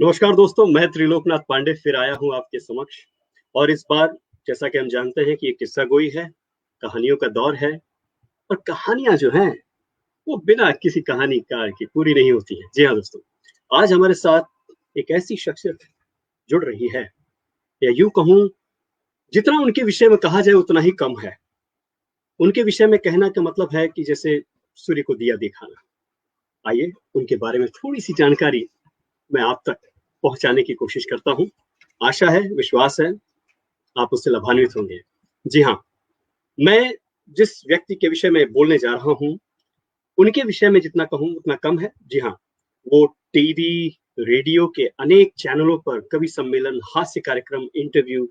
नमस्कार दोस्तों, मैं त्रिलोकनाथ पांडे फिर आया हूँ आपके समक्ष। और इस बार जैसा कि हम जानते हैं कि ये किस्सा गोई है, कहानियों का दौर है। और कहानियां जो हैं वो बिना किसी कहानीकार की पूरी नहीं होती हैं। जी हाँ दोस्तों, आज हमारे साथ एक ऐसी शख्सियत जुड़ रही है, या यूं कहूं, जितना उनके विषय में कहा जाए उतना ही कम है। उनके विषय में कहना का मतलब है कि जैसे सूर्य को दिया दिखाना। आइए उनके बारे में थोड़ी सी जानकारी मैं आप तक पहुंचाने की कोशिश करता हूं। आशा है, विश्वास है, आप उससे लाभान्वित होंगे। जी हाँ, मैं जिस व्यक्ति के विषय में बोलने जा रहा हूँ, उनके विषय में जितना कहूँ उतना कम है। जी हाँ, वो टीवी, रेडियो के अनेक चैनलों पर कवि सम्मेलन, हास्य कार्यक्रम, इंटरव्यू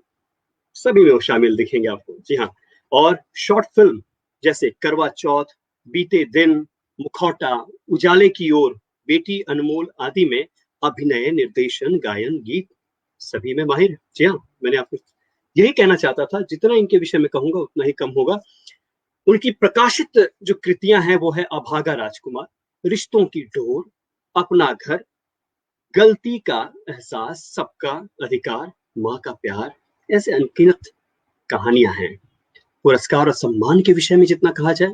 सभी में वो शामिल दिखेंगे आपको। जी हाँ, और शॉर्ट फिल्म जैसे करवा चौथ, बीते दिन, मुखौटा, उजाले की ओर, बेटी अनमोल आदि में अभिनय, निर्देशन, गायन, गीत सभी में माहिर है। जी हाँ, मैंने आपको यही कहना चाहता था। जितना इनके विषय में कहूंगा उतना ही कम होगा। उनकी प्रकाशित जो कृतियां हैं वो है अभागा राजकुमार, रिश्तों की डोर, अपना घर, गलती का एहसास, सबका अधिकार, माँ का प्यार, ऐसे अनगिनत कहानियां हैं। पुरस्कार और सम्मान के विषय में जितना कहा जाए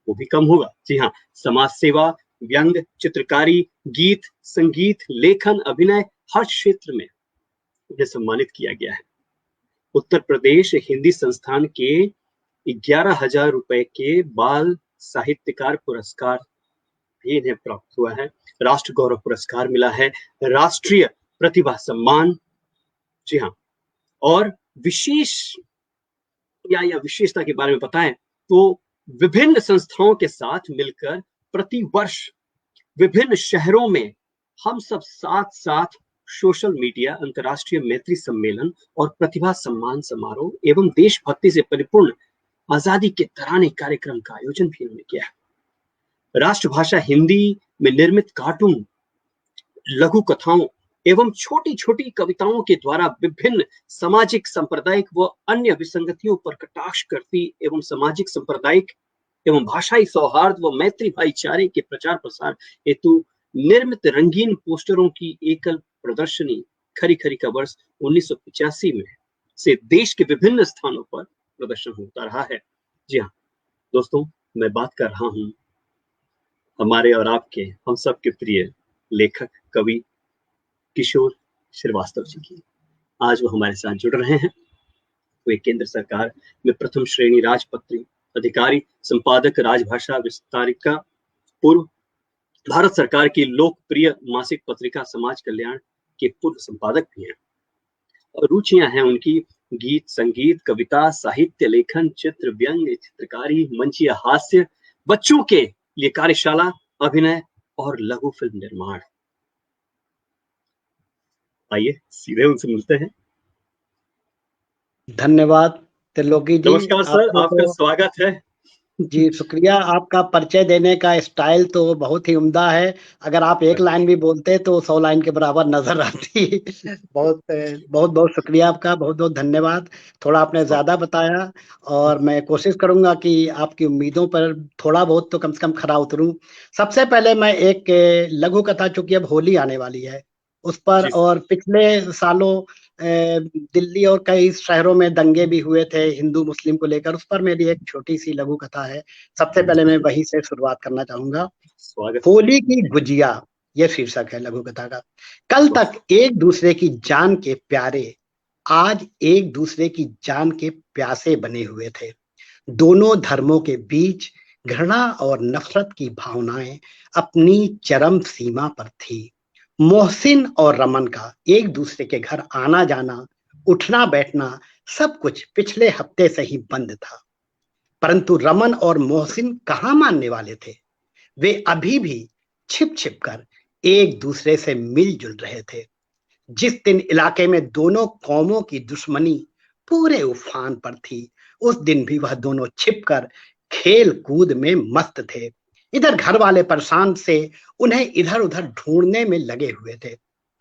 वो भी कम होगा। जी हाँ, समाज सेवा, व्यंग, चित्रकारी, गीत, संगीत, लेखन, अभिनय, हर क्षेत्र में उन्हें सम्मानित किया गया है। उत्तर प्रदेश हिंदी संस्थान के 11,000 रुपए के बाल साहित्यकार पुरस्कार भी इन्हें प्राप्त हुआ है। राष्ट्र गौरव पुरस्कार मिला है, राष्ट्रीय प्रतिभा सम्मान। जी हाँ, और विशेष या विशेषता के बारे में बताएं तो विभिन्न संस्थाओं के साथ मिलकर प्रति वर्ष विभिन्न शहरों में हम सब साथ साथ सोशल मीडिया, अंतर्राष्ट्रीय मैत्री सम्मेलन और प्रतिभा सम्मान समारोह एवं देशभक्ति से परिपूर्ण आजादी के तराने कार्यक्रम का आयोजन भी उन्होंने किया है। राष्ट्रभाषा हिंदी में निर्मित कार्टून, लघु कथाओं एवं छोटी छोटी कविताओं के द्वारा विभिन्न सामाजिक, सांप्रदायिक व अन्य विसंगतियों पर कटाक्ष करती एवं सामाजिक, सांप्रदायिक एवं भाषाई सौहार्द व मैत्री भाईचारे के प्रचार प्रसार हेतु निर्मित रंगीन पोस्टरों की एकल प्रदर्शनी खरी खरी का वर्ष 1985 में से देश के विभिन्न स्थानों पर प्रदर्शन होता रहा है। जी हाँ दोस्तों, मैं बात कर रहा हूँ हमारे और आपके, हम सब के प्रिय लेखक, कवि किशोर श्रीवास्तव जी की। आज वो हमारे साथ जुड़ रहे हैं। वे केंद्र सरकार में प्रथम श्रेणी राजपत्री अधिकारी, संपादक, राजभाषा विस्तारिका, पूर्व भारत सरकार की लोकप्रिय मासिक पत्रिका समाज कल्याण के पूर्व संपादक भी हैं। और रुचियां हैं उनकी गीत, संगीत, कविता, साहित्य लेखन, चित्र, व्यंग्य, चित्रकारी, मंचीय हास्य, बच्चों के लिए कार्यशाला, अभिनय और लघु फिल्म निर्माण। आइए सीधे उनसे मिलते हैं। धन्यवाद त्रिलोकी जी। नमस्कार सर, आपका स्वागत है। जी शुक्रिया। आपका परिचय देने का स्टाइल तो बहुत ही उम्दा है। अगर आप एक लाइन भी बोलते तो 100 लाइन के बराबर नजर आती। बहुत बहुत बहुत शुक्रिया आपका, बहुत बहुत धन्यवाद। थोड़ा आपने ज्यादा बताया और मैं कोशिश करूंगा कि आपकी उम्मीदों पर थोड़ा बहुत तो कम से कम खरा उतरूं। सबसे पहले मैं एक लघु कथा, चूंकि अब होली आने वाली है उस पर, और पिछले सालों दिल्ली और कई शहरों में दंगे भी हुए थे हिंदू मुस्लिम को लेकर, उस पर मेरी एक छोटी सी लघु कथा है। सबसे पहले मैं वहीं से शुरुआत करना चाहूंगा। होली की गुजिया, ये शीर्षक है लघु कथा का। कल तक एक दूसरे की जान के प्यारे, आज एक दूसरे की जान के प्यासे बने हुए थे। दोनों धर्मों के बीच घृणा और नफरत की भावनाएं अपनी चरम सीमा पर थी। मोहसिन और रमन का एक दूसरे के घर आना जाना, उठना बैठना, सब कुछ पिछले हफ्ते से ही बंद था। परंतु रमन और मोहसिन कहाँ मानने वाले थे। वे अभी भी छिप छिप कर एक दूसरे से मिलजुल रहे थे। जिस दिन इलाके में दोनों कौमों की दुश्मनी पूरे उफान पर थी, उस दिन भी वह दोनों छिपकर खेल कूद में मस्त थे। इधर घर वाले परेशान से उन्हें इधर उधर ढूंढने में लगे हुए थे।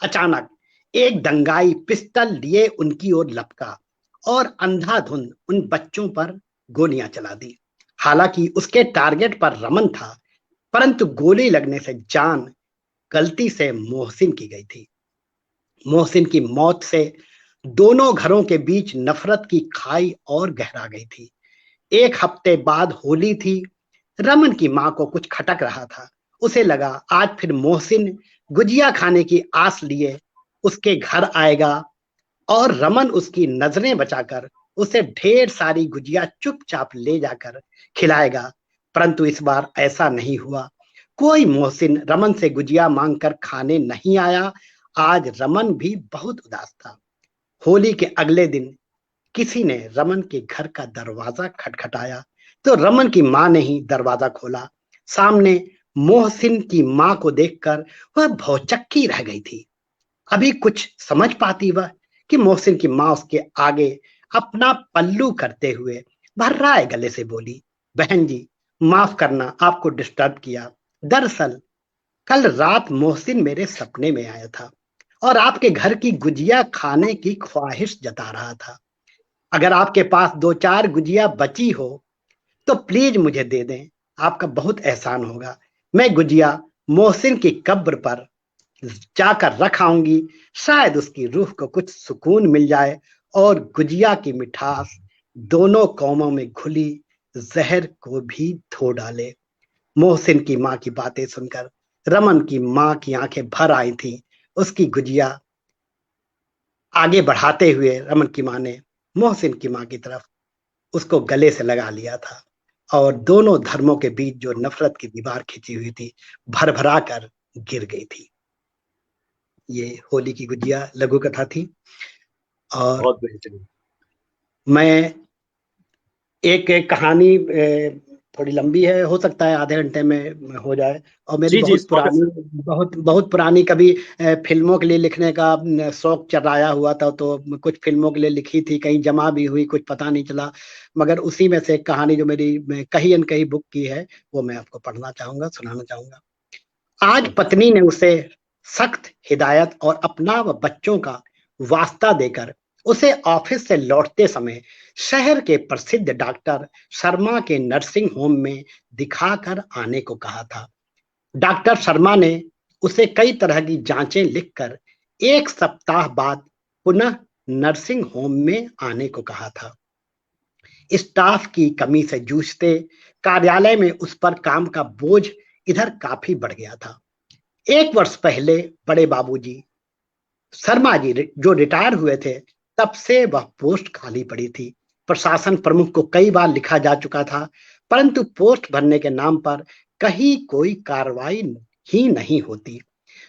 अचानक एक दंगाई पिस्टल लिए उनकी ओर लपका और अंधाधुंध उन बच्चों पर गोलियां चला दी। हालांकि उसके टारगेट पर रमन था, परंतु गोली लगने से जान गलती से मोहसिन की गई थी। मोहसिन की मौत से दोनों घरों के बीच नफरत की खाई और गहरा गई थी। एक हफ्ते बाद होली थी। रमन की मां को कुछ खटक रहा था। उसे लगा आज फिर मोहसिन गुजिया खाने की आस लिए उसके घर आएगा और रमन उसकी नजरें बचाकर उसे ढेर सारी गुजिया चुपचाप ले जाकर खिलाएगा। परंतु इस बार ऐसा नहीं हुआ। कोई मोहसिन रमन से गुजिया मांगकर खाने नहीं आया। आज रमन भी बहुत उदास था। होली के अगले दिन किसी ने रमन के घर का दरवाजा खटखटाया तो रमन की मां ने ही दरवाजा खोला। सामने मोहसिन की मां को देखकर वह भौचक्की रह गई थी। अभी कुछ समझ पाती वह कि मोहसिन की मां उसके आगे अपना पल्लू करते हुए भर्राए गले से बोली, बहन जी माफ करना आपको डिस्टर्ब किया। दरअसल कल रात मोहसिन मेरे सपने में आया था और आपके घर की गुजिया खाने की ख्वाहिश जता रहा था। अगर आपके पास दो चार गुजिया बची हो तो प्लीज मुझे दे दें। आपका बहुत एहसान होगा। मैं गुजिया मोहसिन की कब्र पर जाकर रख आऊंगी। शायद उसकी रूह को कुछ सुकून मिल जाए और गुजिया की मिठास दोनों कौमों में घुली जहर को भी धो डाले। मोहसिन की मां की बातें सुनकर रमन की मां की आंखें भर आई थी। उसकी गुजिया आगे बढ़ाते हुए रमन की मां ने मोहसिन की मां की तरफ उसको गले से लगा लिया था और दोनों धर्मों के बीच जो नफरत की दीवार खिंची हुई थी भरभरा कर गिर गई थी। ये होली की गुजिया लघु कथा थी। और बहुत बेहतरीन। मैं एक एक कहानी थोड़ी लंबी है, हो सकता है आधे घंटे में हो जाए। और मेरी जी जी, बहुत स्वागत पुरानी सर। बहुत बहुत पुरानी कभी फिल्मों के लिए लिखने का शौक चढ़ाया हुआ था, तो कुछ फिल्मों के लिए लिखी थी, कहीं जमा भी हुई, कुछ पता नहीं चला। मगर उसी में से एक कहानी जो मेरी कहीं न कहीं बुक की है वो मैं आपको पढ़ना चाहूंगा, सुनाना चाहूंगा। आज बहुत पत्नी ने उसे सख्त हिदायत और अपना व बच्चों का वास्ता देकर उसे ऑफिस से लौटते समय शहर के प्रसिद्ध डॉक्टर शर्मा के नर्सिंग होम में दिखाकर आने को कहा था। डॉक्टर शर्मा ने उसे कई तरह की जांचें लिखकर एक सप्ताह बाद पुनः नर्सिंग होम में आने को कहा था। स्टाफ की कमी से जूझते कार्यालय में उस पर काम का बोझ इधर काफी बढ़ गया था। 1 वर्ष पहले बड़े बाबूजी शर्मा जी जो रिटायर हुए थे, तब से वह पोस्ट खाली पड़ी थी। प्रशासन प्रमुख को कई बार लिखा जा चुका था, परंतु पोस्ट भरने के नाम पर कहीं कोई कार्रवाई ही नहीं होती।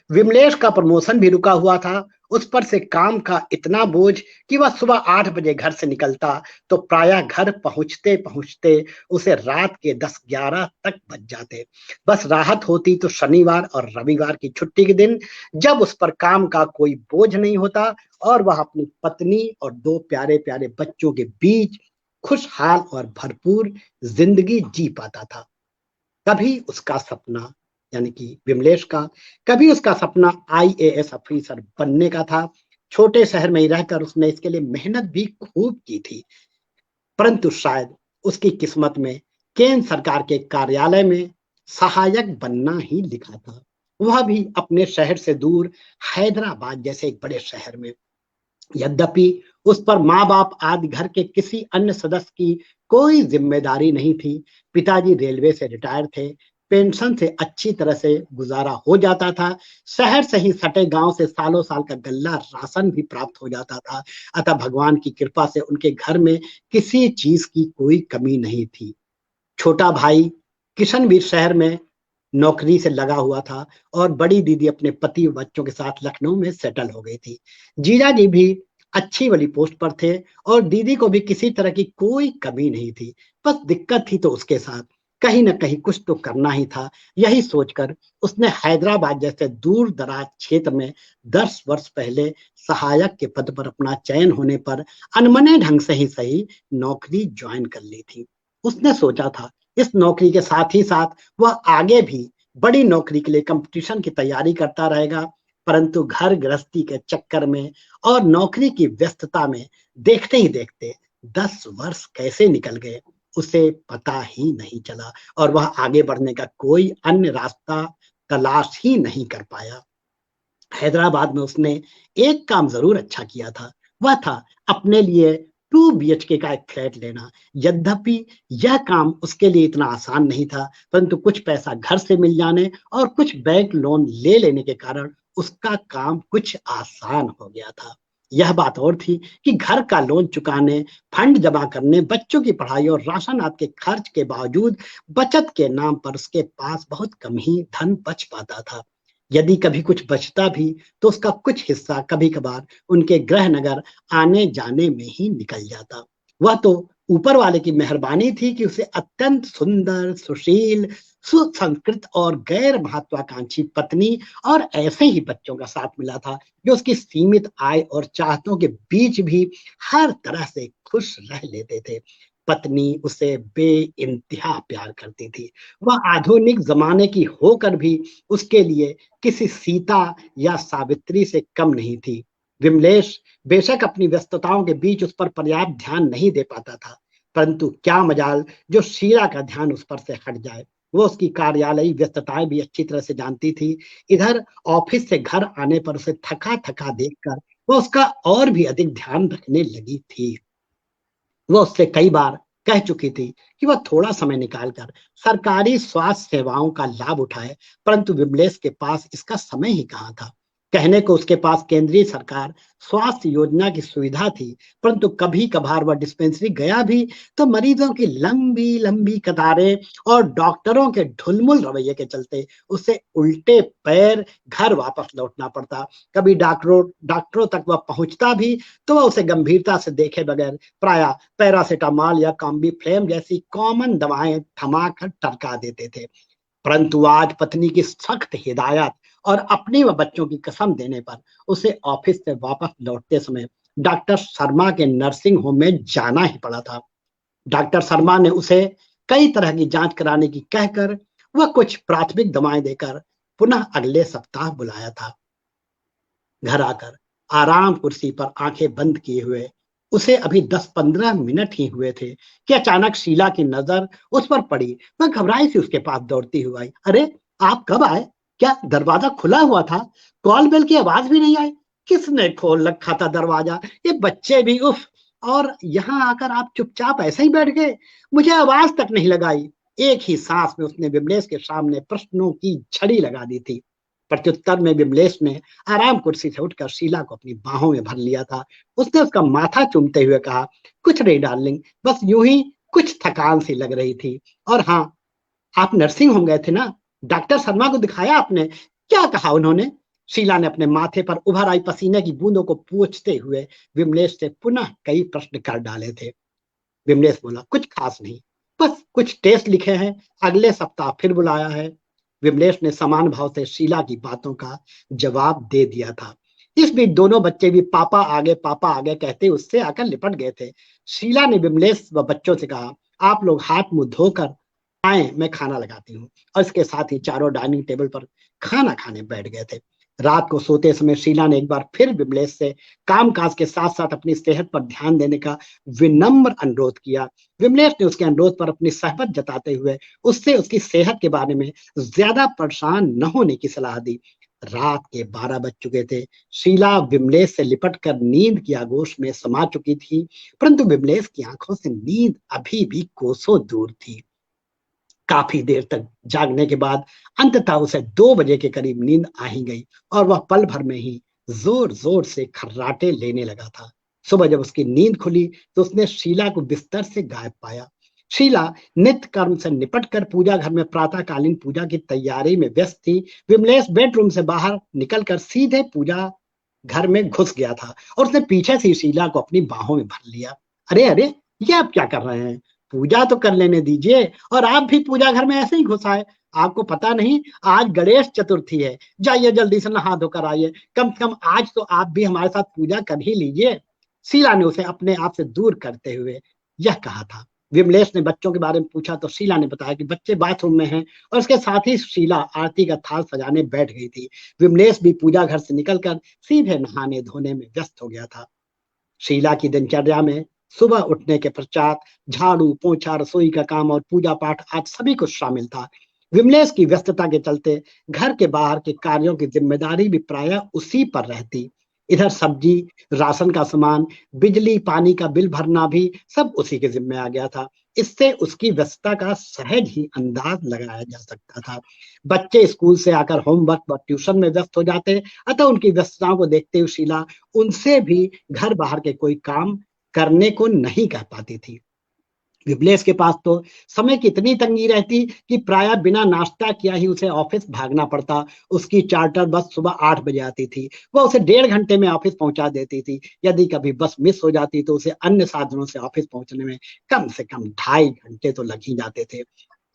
विमलेश का प्रमोशन भी रुका हुआ था। उस पर से काम का इतना बोझ कि वह सुबह 8 बजे घर से निकलता तो प्रायः घर पहुंचते पहुंचते उसे रात के 10-11 तक बज जाते। बस राहत होती तो शनिवार और रविवार की छुट्टी के दिन, जब उस पर काम का कोई बोझ नहीं होता और वह अपनी पत्नी और 2 प्यारे प्यारे बच्चों के बीच खुशहाल और भरपूर जिंदगी जी पाता था। कभी उसका सपना, यानी कि विमलेश का, कभी उसका सपना आईएएस ऑफिसर बनने का था। छोटे शहर में ही रहकर उसने इसके लिए मेहनत भी खूब की थी, परंतु शायद उसकी किस्मत में केंद्र सरकार के कार्यालय में सहायक बनना ही लिखा था, वह भी अपने शहर से दूर, हैदराबाद जैसे एक बड़े शहर में। यद्यपि उस पर माँ बाप आदि घर के किसी अन्य सदस्य की कोई जिम्मेदारी नहीं थी। पिताजी रेलवे से रिटायर थे। पेंशन से अच्छी तरह से गुजारा हो जाता था। शहर से ही सटे गांव से सालों साल का गल्ला राशन भी प्राप्त हो जाता था। अतः भगवान की कृपा से उनके घर में किसी चीज की कोई कमी नहीं थी। छोटा भाई किशनवीर शहर में नौकरी से लगा हुआ था और बड़ी दीदी अपने पति व बच्चों के साथ लखनऊ में सेटल हो गई थी। जीजा जी भी अच्छी वाली पोस्ट पर थे और दीदी को भी किसी तरह की कोई कमी नहीं थी। बस दिक्कत थी तो उसके साथ कहीं ना कहीं कुछ तो करना ही था। यही सोचकर उसने हैदराबाद जैसे दूर दराज क्षेत्र में 10 वर्ष पहले सहायक के पद पर अपना चयन होने पर अनमने ढंग से ही सही नौकरी ज्वाइन कर ली थी। उसने सोचा था इस नौकरी के साथ ही साथ वह आगे भी बड़ी नौकरी के लिए कंपटीशन की तैयारी करता रहेगा, परंतु घर गृहस्थी के चक्कर में और नौकरी की व्यस्तता में देखते ही देखते 10 वर्ष कैसे निकल गए उसे पता ही नहीं चला और वह आगे बढ़ने का कोई अन्य रास्ता तलाश ही नहीं कर पाया। हैदराबाद में उसने एक काम जरूर अच्छा किया था, वह था अपने लिए 2 BHK का एक फ्लैट लेना। यद्यपि यह काम उसके लिए इतना आसान नहीं था, परंतु कुछ पैसा घर से मिल जाने और कुछ बैंक लोन ले लेने के कारण उसका काम कुछ आसान हो गया था। यह बात और थी कि घर का लोन चुकाने, फंड जमा करने, बच्चों की पढ़ाई और राशन आदि के खर्च के बावजूद बचत के नाम पर उसके पास बहुत कम ही धन बच पाता था। यदि कभी कुछ बचता भी तो उसका कुछ हिस्सा कभी कभार उनके गृह नगर आने जाने में ही निकल जाता। वह तो ऊपर वाले की मेहरबानी थी कि उसे अत्यंत सुंदर, सुशील, सुसंस्कृत और गैर महत्वाकांक्षी पत्नी और ऐसे ही बच्चों का साथ मिला था जो उसकी सीमित आय और चाहतों के बीच भी हर तरह से खुश रह लेते थे। पत्नी उसे बेइंतहा प्यार करती थी। वह आधुनिक जमाने की होकर भी उसके लिए किसी सीता या सावित्री से कम नहीं थी। विमलेश बेशक अपनी व्यस्तताओं के बीच उस पर पर्याप्त ध्यान नहीं दे पाता था, परंतु क्या मजाल जो शीला का ध्यान उस पर से हट जाए। वो उसकी कार्यालयी व्यस्तताएं भी अच्छी तरह से जानती थी। इधर ऑफिस से घर आने पर उसे थका थका देखकर वो उसका और भी अधिक ध्यान रखने लगी थी। वह उससे कई बार कह चुकी थी कि वह थोड़ा समय निकालकर सरकारी स्वास्थ्य सेवाओं का लाभ उठाए, परंतु विमलेश के पास इसका समय ही कहाँ था। कहने को उसके पास केंद्रीय सरकार स्वास्थ्य योजना की सुविधा थी, परंतु कभी कभार वह डिस्पेंसरी गया भी तो मरीजों की लंबी लंबी कतारें और डॉक्टरों के ढुलमुल रवैये के चलते उसे उल्टे पैर घर वापस लौटना पड़ता। कभी डॉक्टरों डॉक्टरों तक वह पहुंचता भी तो वह उसे गंभीरता से देखे बगैर प्राय पैरासिटामॉल या कॉम्बी फ्लेम जैसी कॉमन दवाएं थमाकर टरका देते थे। परंतु आज पत्नी की सख्त हिदायत और अपनी व बच्चों की कसम देने पर उसे ऑफिस से वापस लौटते समय डॉक्टर शर्मा के नर्सिंग होम में जाना ही पड़ा था। डॉक्टर शर्मा ने उसे कई तरह की जांच कराने की कहकर वह कुछ प्राथमिक दवाएं देकर पुनः अगले सप्ताह बुलाया था। घर आकर आराम कुर्सी पर आंखें बंद किए हुए उसे अभी 10-15 मिनट ही हुए थे कि अचानक शीला की नजर उस पर पड़ी। वह घबराई सी उसके पास दौड़ती हुई आई। अरे, आप कब आए? क्या दरवाजा खुला हुआ था? कॉल बेल की आवाज भी नहीं आई? किसने खोल रखा था दरवाजा? ये बच्चे भी, उफ। और यहाँ आकर आप चुपचाप ऐसे ही बैठ गए, मुझे आवाज तक नहीं लगाई। एक ही सांस में उसने विमलेश के सामने प्रश्नों की झड़ी लगा दी थी। प्रत्युत्तर में विमलेश ने आराम कुर्सी से उठकर शीला को अपनी बाहों में भर लिया था। उसने उसका माथा चूमते हुए कहा, कुछ नहीं डार्लिंग, बस यूं ही कुछ थकान सी लग रही थी। और हाँ, आप नर्सिंग होम गए थे ना? डॉक्टर शर्मा को दिखाया आपने? क्या कहा उन्होंने? शीला ने अपने माथे पर उभर आई पसीने की बूंदों को पोंछते हुए विमलेश से पुनः कई प्रश्न कर डाले थे। विमलेश बोला, कुछ खास नहीं, बस कुछ टेस्ट लिखे हैं, अगले सप्ताह फिर बुलाया है। विमलेश ने समान भाव से शीला की बातों का जवाब दे दिया था। इस बीच दोनों बच्चे भी पापा आगे कहते उससे आकर लिपट गए थे। शीला ने विमलेश व बच्चों से कहा, आप लोग हाथ मुंह धोकर आए, मैं खाना लगाती हूँ। और इसके साथ ही चारों डाइनिंग टेबल पर खाना खाने बैठ गए थे। रात को सोते समय शीला ने एक बार फिर विमलेश से कामकाज के साथ साथ अपनी सेहत पर ध्यान देने का विनम्र अनुरोध किया। विमलेश ने उसके अनुरोध पर अपनी सहमत जताते हुए उससे उसकी सेहत के बारे में ज्यादा परेशान न होने की सलाह दी। रात के 12 बज चुके थे। शीला विमलेश से लिपट कर नींद की आगोश में समा चुकी थी, परंतु विमलेश की आंखों से नींद अभी भी कोसों दूर थी। काफी देर तक जागने के बाद अंततः उसे 2 बजे के करीब नींद आ ही गई और वह पल भर में ही जोर जोर से खर्राटे लेने लगा था। सुबह जब उसकी नींद खुली तो उसने शीला को बिस्तर से गायब पाया। शीला नित्य कर्म से निपटकर पूजा घर में प्रातःकालीन पूजा की तैयारी में व्यस्त थी। विमलेश बेडरूम से बाहर निकलकर सीधे पूजा घर में घुस गया था और उसने पीछे से शीला को अपनी बाहों में भर लिया। अरे अरे, ये आप क्या कर रहे हैं? पूजा तो कर लेने दीजिए। और आप भी पूजा घर में ऐसे ही घुस आए? आपको पता नहीं आज गणेश चतुर्थी है? जाइए जल्दी से नहा धोकर आइए, कम से कम आज तो आप भी हमारे साथ पूजा कर ही लीजिए। शीला ने उसे अपने आप से दूर करते हुए यह कहा था। विमलेश ने बच्चों के बारे में पूछा तो शीला ने बताया कि बच्चे बाथरूम में हैं और उसके साथ ही शीला आरती का थाल सजाने बैठ गई थी। विमलेश भी पूजा घर से निकलकर सीधे नहाने धोने में व्यस्त हो गया था। शीला की दिनचर्या में सुबह उठने के पश्चात झाड़ू पोछा, रसोई का काम और पूजा पाठ आज सभी कुछ शामिल था। विमलेश की व्यस्तता के चलते घर के बाहर के कार्यों की जिम्मेदारी भी प्रायः उसी पर रहती। इधर सब्जी, राशन का सामान, बिजली पानी का बिल भरना भी सब उसी के जिम्मे आ गया था। इससे उसकी व्यस्तता का सहज ही अंदाज लगाया जा सकता था। बच्चे स्कूल से आकर होमवर्क व ट्यूशन में व्यस्त हो जाते, अतः उनकी व्यस्तताओं को देखते हुए शीला उनसे भी घर बाहर के कोई काम करने को नहीं कह पाती थी। विमलेश के पास तो समय की इतनी तंगी रहती कि प्रायः बिना नाश्ता किया ही उसे ऑफिस भागना पड़ता। उसकी चार्टर बस सुबह 8 बजे आती थी। वह उसे 1.5 घंटे में ऑफिस पहुंचा देती थी। यदि कभी बस मिस हो जाती तो उसे अन्य साधनों से ऑफिस पहुंचने में कम से कम 2.5 घंटे तो लग ही जाते थे।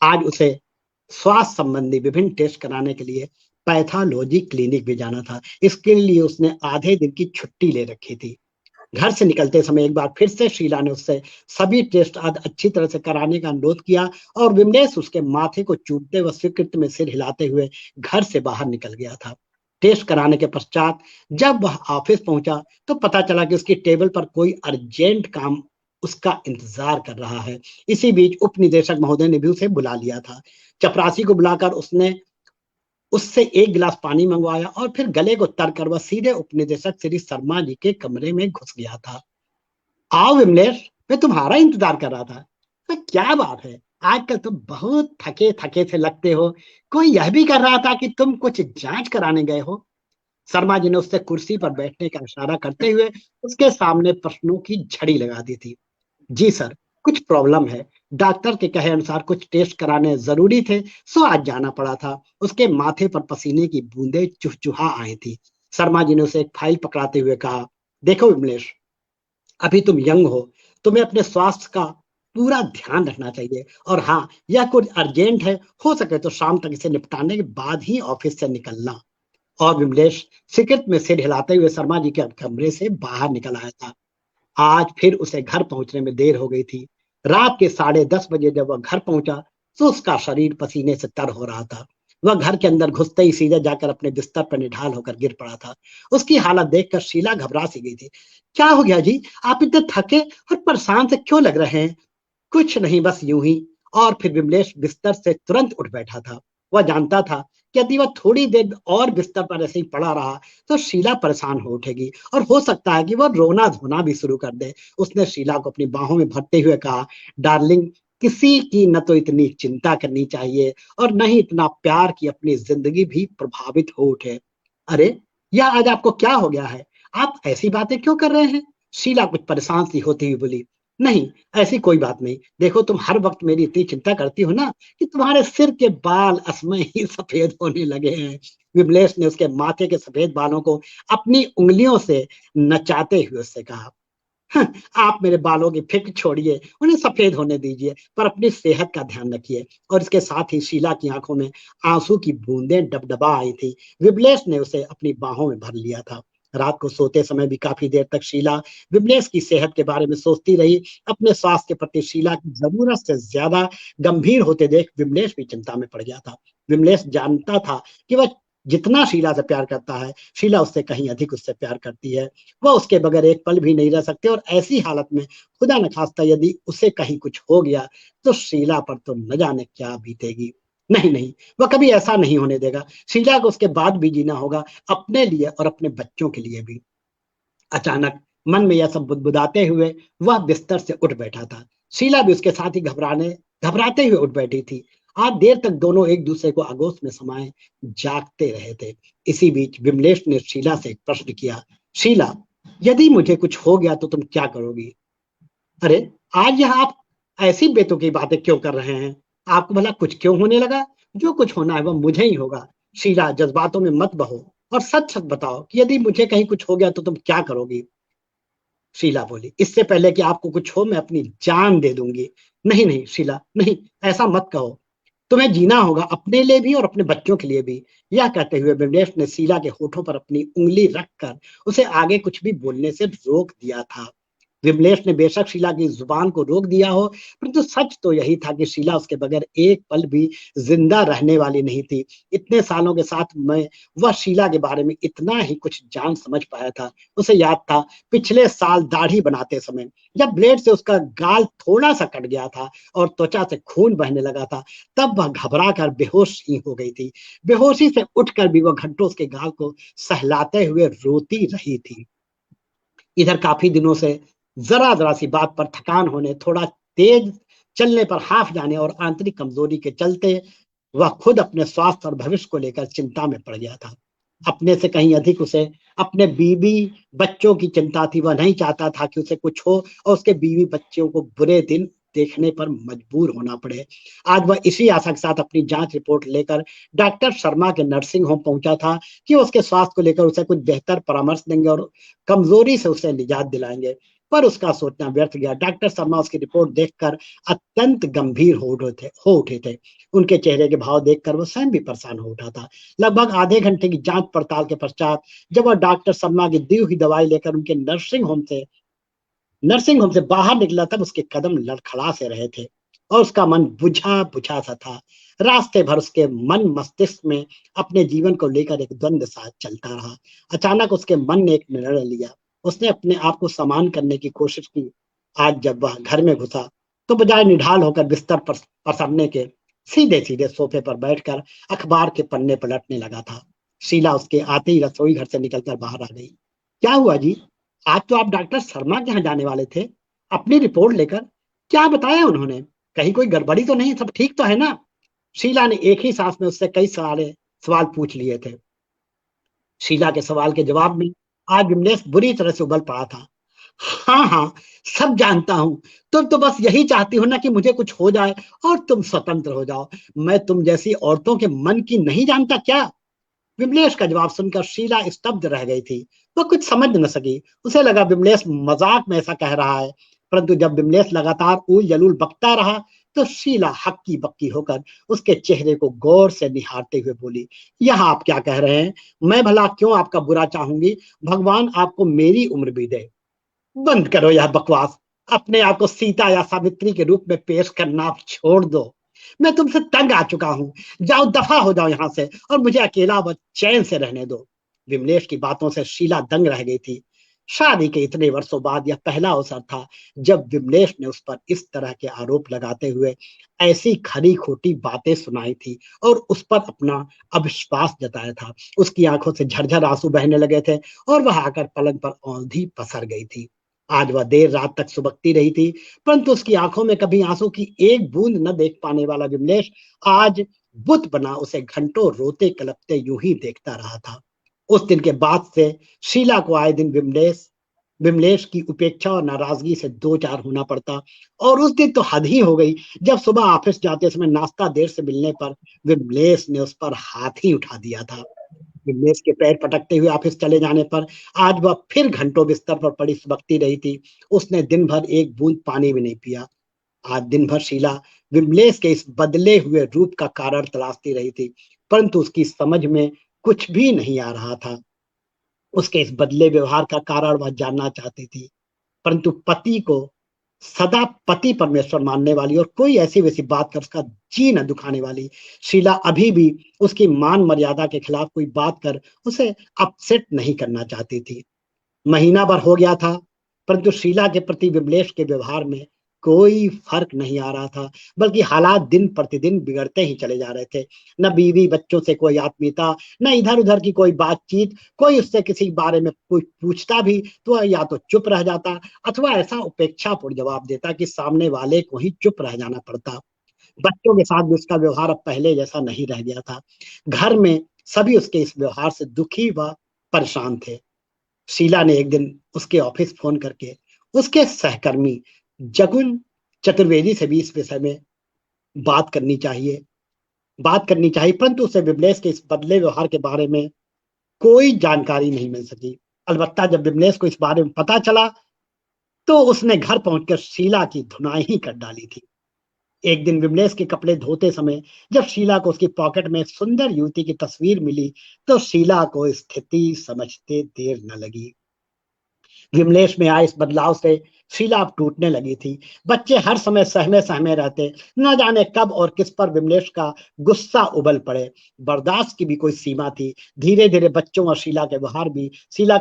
आज उसे स्वास्थ्य संबंधी विभिन्न टेस्ट कराने के लिए पैथोलॉजी क्लिनिक भी जाना था। इसके लिए उसने आधे दिन की छुट्टी ले रखी थी। घर से निकलते समय एक बार फिर से शीला ने उससे सभी टेस्ट आज अच्छी तरह से कराने का अनुरोध किया और विमलेश उसके माथे को चूमते व स्वीकृति में सिर हिलाते हुए घर से बाहर निकल गया था। टेस्ट कराने के पश्चात जब वह ऑफिस पहुंचा तो पता चला कि उसकी टेबल पर कोई अर्जेंट काम उसका इंतजार कर रहा है। इसी बीच उप निदेशक महोदय ने भी उसे बुला लिया था। चपरासी को बुलाकर उसने उससे एक गिलास पानी मंगवाया और फिर गले को तर कर वह सीधे उपनिदेशक श्री शर्मा जी के कमरे में घुस गया था। आओ विमलेश, मैं तुम्हारा इंतजार कर रहा था। तो क्या बात है, आजकल तुम बहुत थके थके से लगते हो। कोई यह भी कर रहा था कि तुम कुछ जांच कराने गए हो। शर्मा जी ने उससे कुर्सी पर बैठने का इशारा करते हुए उसके सामने प्रश्नों की झड़ी लगा दी थी। जी सर, कुछ प्रॉब्लम है। डॉक्टर के कहे अनुसार कुछ टेस्ट कराने जरूरी थे, सो आज जाना पड़ा था। उसके माथे पर पसीने की बूंदें चुहचुहा आई थी। शर्मा जी ने उसे एक फाइल पकड़ाते हुए कहा, देखो विमलेश, अभी तुम यंग हो, तुम्हें अपने स्वास्थ्य का पूरा ध्यान रखना चाहिए। और हाँ, यह कुछ अर्जेंट है, हो सके तो शाम तक इसे निपटाने के बाद ही ऑफिस से निकलना। और विमलेश सिकट में सिर हिलाते हुए शर्मा जी के कमरे से बाहर निकल आया था। आज फिर उसे घर पहुंचने में देर हो गई थी। रात के 10:30 बजे जब वह घर पहुंचा तो उसका शरीर पसीने से तर हो रहा था। वह घर के अंदर घुसते ही सीधे जाकर अपने बिस्तर पर निढाल होकर गिर पड़ा था। उसकी हालत देखकर शीला घबरा सी गई थी। क्या हो गया जी, आप इतने थके और परेशान से क्यों लग रहे हैं? कुछ नहीं, बस यूं ही। और फिर विमलेश बिस्तर से तुरंत उठ बैठा था। वह जानता था कि यदि वह थोड़ी देर और बिस्तर पर ऐसे ही पड़ा रहा तो शीला परेशान हो उठेगी और हो सकता है कि वह रोना धोना भी शुरू कर दे। उसने शीला को अपनी बाहों में भरते हुए कहा, डार्लिंग, किसी की न तो इतनी चिंता करनी चाहिए और न ही इतना प्यार की अपनी जिंदगी भी प्रभावित हो उठे। अरे, यह आज आपको क्या हो गया है? आप ऐसी बातें क्यों कर रहे हैं? शीला कुछ परेशान सी होती हुई बोली, नहीं, ऐसी कोई बात नहीं। देखो, तुम हर वक्त मेरी इतनी चिंता करती हो ना कि तुम्हारे सिर के बाल असमय ही सफेद होने लगे हैं। विमलेश ने उसके माथे के सफेद बालों को अपनी उंगलियों से नचाते हुए उससे कहा, "हं, आप मेरे बालों की फिक्र छोड़िए, उन्हें सफेद होने दीजिए, पर अपनी सेहत का ध्यान रखिए।" और इसके साथ ही शीला की आंखों में आंसू की बूंदें डबडबा आई थी। विमलेश ने उसे अपनी बाहों में भर लिया था। रात को सोते समय भी काफी देर तक शीला विमलेश की सेहत के बारे में सोचती रही। अपने स्वास्थ्य के प्रति शीला की जरूरत से ज्यादा गंभीर होते देख विमलेश भी चिंता में पड़ गया था। विमलेश जानता था कि वह जितना शीला से प्यार करता है, शीला उससे कहीं अधिक उससे प्यार करती है। वह उसके बगैर एक पल भी नहीं रह सकते और ऐसी हालत में खुदा न खास्ता यदि उसे कहीं कुछ हो गया तो शीला पर तो न जाने क्या बीतेगी। नहीं नहीं, वह कभी ऐसा नहीं होने देगा। शीला को उसके बाद भी जीना होगा, अपने लिए और अपने बच्चों के लिए भी। अचानक मन में यह सब बुदबुदाते हुए वह बिस्तर से उठ बैठा था। शीला भी उसके साथ ही घबराते हुए उठ बैठी थी। आज देर तक दोनों एक दूसरे को आगोश में समाये जागते रहे थे। इसी बीच विमलेश ने शीला से एक प्रश्न किया, शीला, यदि मुझे कुछ हो गया तो तुम क्या करोगी? अरे, आज यह आप ऐसी बेतुकी बातें क्यों कर रहे हैं? आपको भला कुछ क्यों होने लगा? जो कुछ होना है वह मुझे ही होगा। शीला, जज्बातों में मत बहो और सच सच बताओ कि यदि मुझे कहीं कुछ हो गया तो तुम क्या करोगी? शीला बोली, इससे पहले कि आपको कुछ हो मैं अपनी जान दे दूंगी। नहीं नहीं शीला, नहीं, ऐसा मत कहो। तुम्हें जीना होगा, अपने लिए भी और अपने बच्चों के लिए भी। यह कहते हुए विमलेश ने शीला के होठों पर अपनी उंगली रखकर उसे आगे कुछ भी बोलने से रोक दिया था। विमलेश ने बेशक शीला की जुबान को रोक दिया हो, परंतु सच तो यही था कि शीला उसके बगैर एक पल भी जिंदा रहने वाली नहीं थी। इतने सालों के साथ मैं वह शीला के बारे में इतना ही कुछ जान समझ पाया था। उसे याद था पिछले साल दाढ़ी बनाते समय जब ब्लेड से उसका गाल थोड़ा सा कट गया था और त्वचा से खून बहने लगा था, तब वह घबरा कर बेहोश ही हो गई थी। बेहोशी से उठकर भी वह घंटों उसके गाल को सहलाते हुए रोती रही थी। इधर काफी दिनों से जरा जरा सी बात पर थकान होने, थोड़ा तेज चलने पर हाफ जाने और आंतरिक कमजोरी के चलते वह खुद अपने स्वास्थ्य और भविष्य को लेकर चिंता में पड़ गया था। अपने से कहीं अधिक उसे अपने बीवी बच्चों की चिंता थी। वह नहीं चाहता था कि उसे कुछ हो और उसके बीवी बच्चों को बुरे दिन देखने पर मजबूर होना पड़े। आज वह इसी आशा के साथ अपनी जांच रिपोर्ट लेकर डॉक्टर शर्मा के नर्सिंग होम पहुंचा था कि उसके स्वास्थ्य को लेकर उसे कुछ बेहतर परामर्श देंगे और कमजोरी से उसे निजात दिलाएंगे। पर उसका सोचना व्यर्थ गया। डॉक्टर शर्मा उसकी रिपोर्ट देखकर अत्यंत गंभीर हो उठे थे। उनके चेहरे के भाव देखकर वो स्वयं भी परेशान हो उठा था। लगभग आधे घंटे की जांच पड़ताल के पश्चात जब वह डॉक्टर शर्मा की दी हुई दवाई लेकर उनके नर्सिंग होम से बाहर निकला, तब उसके कदम लड़खड़ा से रहे थे और उसका मन बुझा बुझा सा था। रास्ते भर उसके मन मस्तिष्क में अपने जीवन को लेकर एक द्वंद सा चलता रहा। अचानक उसके मन ने एक निर्णय लिया। उसने अपने आप को समान करने की कोशिश की। आज जब वह घर में घुसा तो बजाय निढाल होकर बिस्तर पर पसरने के सीधे सीधे सोफे पर बैठकर अखबार के पन्ने पलटने लगा था। शीला उसके आते ही रसोई घर से निकलकर बाहर आ गई। क्या हुआ जी? आज तो आप डॉक्टर शर्मा के यहाँ जाने वाले थे अपनी रिपोर्ट लेकर। क्या बताया उन्होंने? कहीं कोई गड़बड़ी तो नहीं? सब ठीक तो है ना? शीला ने एक ही सांस में उससे कई सारे सवाल पूछ लिए थे। शीला के सवाल के जवाब में आज विमलेश बुरी तरह से उबल पड़ा था। हाँ हाँ, सब जानता हूँ। तुम तो बस यही चाहती हो ना कि मुझे कुछ हो जाए और तुम स्वतंत्र हो जाओ। मैं तुम जैसी औरतों के मन की नहीं जानता क्या? विमलेश का जवाब सुनकर शीला स्तब्ध रह गई थी। वह कुछ समझ न सकी। उसे लगा विमलेश मजाक में ऐसा कह रहा है। परंतु जब विमलेश लगातार उल जलूल बकता रहा तो शीला हक्की बक्की होकर उसके चेहरे को गौर से निहारते हुए बोली, यह आप क्या कह रहे हैं? मैं भला क्यों आपका बुरा चाहूंगी? भगवान आपको मेरी उम्र भी दे। बंद करो यह बकवास। अपने आप को सीता या सावित्री के रूप में पेश करना आप छोड़ दो। मैं तुमसे तंग आ चुका हूं। जाओ, दफा हो जाओ यहां से और मुझे अकेला व चैन से रहने दो। विमलेश की बातों से शीला दंग रह गई थी। शादी के इतने वर्षों बाद यह पहला अवसर था जब विमलेश ने उस पर इस तरह के आरोप लगाते हुए ऐसी खरी खोटी बातें सुनाई थी और उस पर अपना अविश्वास जताया था। उसकी आंखों से झरझर आंसू बहने लगे थे और वह आकर पलंग पर औंधी पसर गई थी। आज वह देर रात तक सुबकती रही थी, परंतु उसकी आंखों में कभी आंसू की एक बूंद न देख पाने वाला विमलेश आज बुत बना उसे घंटों रोते कलपते यूं ही देखता रहा था। उस दिन के बाद से शीला को आए दिन विमलेश विमलेश की उपेक्षा और नाराजगी से दो चार होना पड़ता। और उस दिन तो हद ही हो गई जब सुबह ऑफिस जाते समय नाश्ता देर से मिलने पर विमलेश ने उस पर हाथ ही उठा दिया था। विमलेश के पैर पटकते हुए ऑफिस चले जाने पर आज वह फिर घंटों बिस्तर पर पड़ी सुबकती रही थी। उसने दिन भर एक बूंद पानी भी नहीं पिया। आज दिन भर शीला विमलेश के इस बदले हुए रूप का कारण तलाशती रही थी, परंतु उसकी समझ में कुछ भी नहीं आ रहा था। उसके इस बदले व्यवहार का कारण वह जानना चाहती थी, परंतु पति को सदा पति परमेश्वर मानने वाली और कोई ऐसी वैसी बात कर उसका जी न दुखाने वाली शीला अभी भी उसकी मान मर्यादा के खिलाफ कोई बात कर उसे अपसेट नहीं करना चाहती थी। महीना भर हो गया था, परंतु शीला के प्रति विमलेश के व्यवहार में कोई फर्क नहीं आ रहा था, बल्कि हालात दिन प्रतिदिन बिगड़ते ही चले जा रहे थे। न बीवी बच्चों से कोई आत्मीयता, न इधर उधर की कोई बातचीत। कोई उससे किसी बारे में कोई पूछता भी तो या तो चुप रह जाता अथवा ऐसा उपेक्षापूर्ण जवाब देता कि सामने वाले को ही चुप रह जाना पड़ता। बच्चों के साथ भी उसका व्यवहार अब पहले जैसा नहीं रह गया था। घर में सभी उसके इस व्यवहार से दुखी व परेशान थे। शीला ने एक दिन उसके ऑफिस फोन करके उसके सहकर्मी जगुन चतुर्वेदी से भी इस विषय में बात करनी चाहिए बात करनी चाहिए, परंतु उसे विमलेश के इस बदले व्यवहार के बारे में कोई जानकारी नहीं मिल सकी। अलबत्ता जब विमलेश को इस बारे में पता चला तो उसने घर पहुंचकर शीला की धुनाई ही कर डाली थी। एक दिन विमलेश के कपड़े धोते समय जब शीला को उसकी पॉकेट में एक सुंदर युवती की तस्वीर मिली तो शीला को स्थिति समझते देर न लगी। विमलेश में आए इस बदलाव से शीला अब टूटने लगी थी। बच्चे हर समय सहमे सहमे रहते, न जाने कब और किस पर विमलेश का गुस्सा उबल पड़े। बर्दाश्त की भी कोई सीमा थी। धीरे धीरे बच्चों और शीला का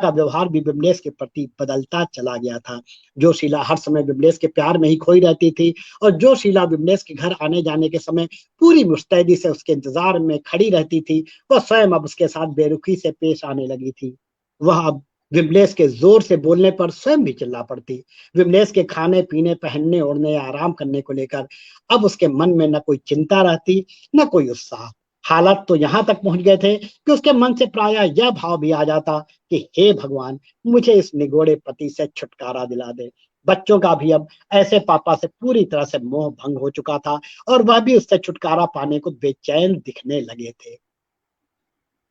व्यवहार भी विमलेश के प्रति बदलता चला गया था। जो शीला हर समय विमलेश के प्यार में ही खोई रहती थी, और जो शीला विमलेश के घर आने जाने के समय पूरी मुस्तैदी से उसके इंतजार में खड़ी रहती थी, वह स्वयं अब उसके साथ बेरुखी से पेश आने लगी थी। वह अब विमलेश के जोर से बोलने पर स्वयं भी चिल्ला पड़ती। विमलेश के खाने पीने, पहनने ओढ़ने या आराम करने को लेकर अब उसके मन में न कोई चिंता रहती, न कोई उत्साह। हालात तो यहाँ तक पहुंच गए थे कि उसके मन से प्रायः यह भाव भी आ जाता कि हे भगवान, मुझे इस निगोड़े पति से छुटकारा दिला दे। बच्चों का भी अब ऐसे पापा से पूरी तरह से मोह भंग हो चुका था, और वह भी उससे छुटकारा पाने को बेचैन दिखने लगे थे।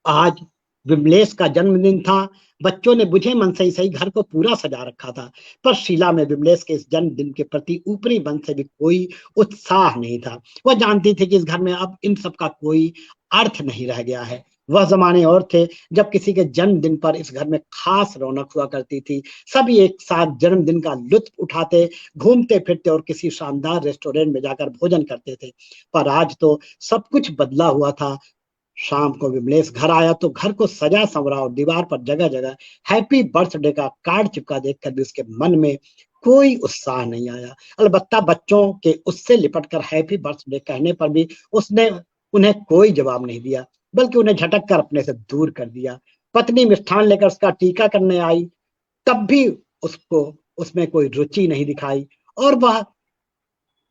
आज विमलेश का जन्मदिन था। बच्चों ने बुझे मन से ही सही घर को पूरा सजा रखा था, पर शीला में विमलेश के इस जन्मदिन के प्रति ऊपरी मन से भी कोई उत्साह नहीं था। वह जानती थी कि इस घर में अब इन सब का कोई अर्थ नहीं रह गया है। वह जमाने और थे जब किसी के जन्मदिन पर इस घर में खास रौनक हुआ करती थी। सभी एक साथ जन्मदिन का लुत्फ उठाते, घूमते फिरते और किसी शानदार रेस्टोरेंट में जाकर भोजन करते थे। पर आज तो सब कुछ बदला हुआ था। शाम को विमलेश घर आया तो घर को सजा संवरा और दीवार पर जगह जगह हैप्पी बर्थडे का कार्ड चिपका देखकर भी उसके मन में कोई उत्साह नहीं आया। अलबत्ता बच्चों के उससे लिपट कर हैप्पी बर्थडे कहने पर भी उसने उन्हें कोई जवाब नहीं दिया, बल्कि उन्हें झटक कर अपने से दूर कर दिया। पत्नी मिष्ठान लेकर उसका टीका करने आई, तब भी उसको उसमें कोई रुचि नहीं दिखाई, और वह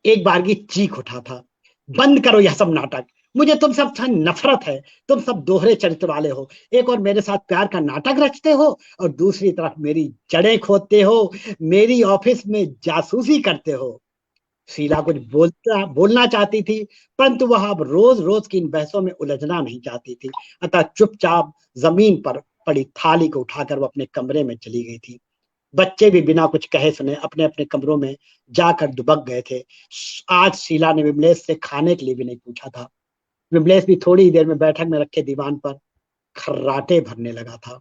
एक बार की चीख उठा था, बंद करो यह सब नाटक। मुझे तुम सब से नफरत है। तुम सब दोहरे चरित्र वाले हो। एक और मेरे साथ प्यार का नाटक रचते हो, और दूसरी तरफ मेरी जड़ें खोदते हो, मेरी ऑफिस में जासूसी करते हो। शीला कुछ बोलना चाहती थी, परंतु वह अब रोज रोज की इन बहसों में उलझना नहीं चाहती थी। अतः चुपचाप जमीन पर पड़ी थाली को उठाकर वो अपने कमरे में चली गई थी। बच्चे भी बिना कुछ कहे सुने अपने अपने कमरों में जाकर दुबक गए थे। आज शीला ने विमलेश से खाने के लिए भी नहीं पूछा था। विमलेश भी थोड़ी ही देर में बैठक में रखे दीवान पर खर्राटे भरने लगा था।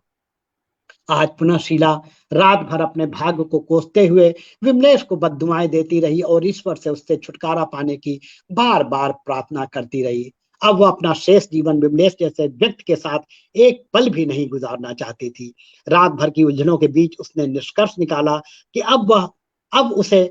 आज पुनः शीला रात भर अपने भाग्य को कोसते हुए विमलेश को बद्दुआएं देती रही और ईश्वर से उससे छुटकारा पाने की बार बार प्रार्थना करती रही। अब वह अपना शेष जीवन विमलेश जैसे व्यक्ति के साथ एक पल भी नहीं गुजारना चाहती थी। रात भर की उलझनों के बीच उसने निष्कर्ष निकाला कि अब उसे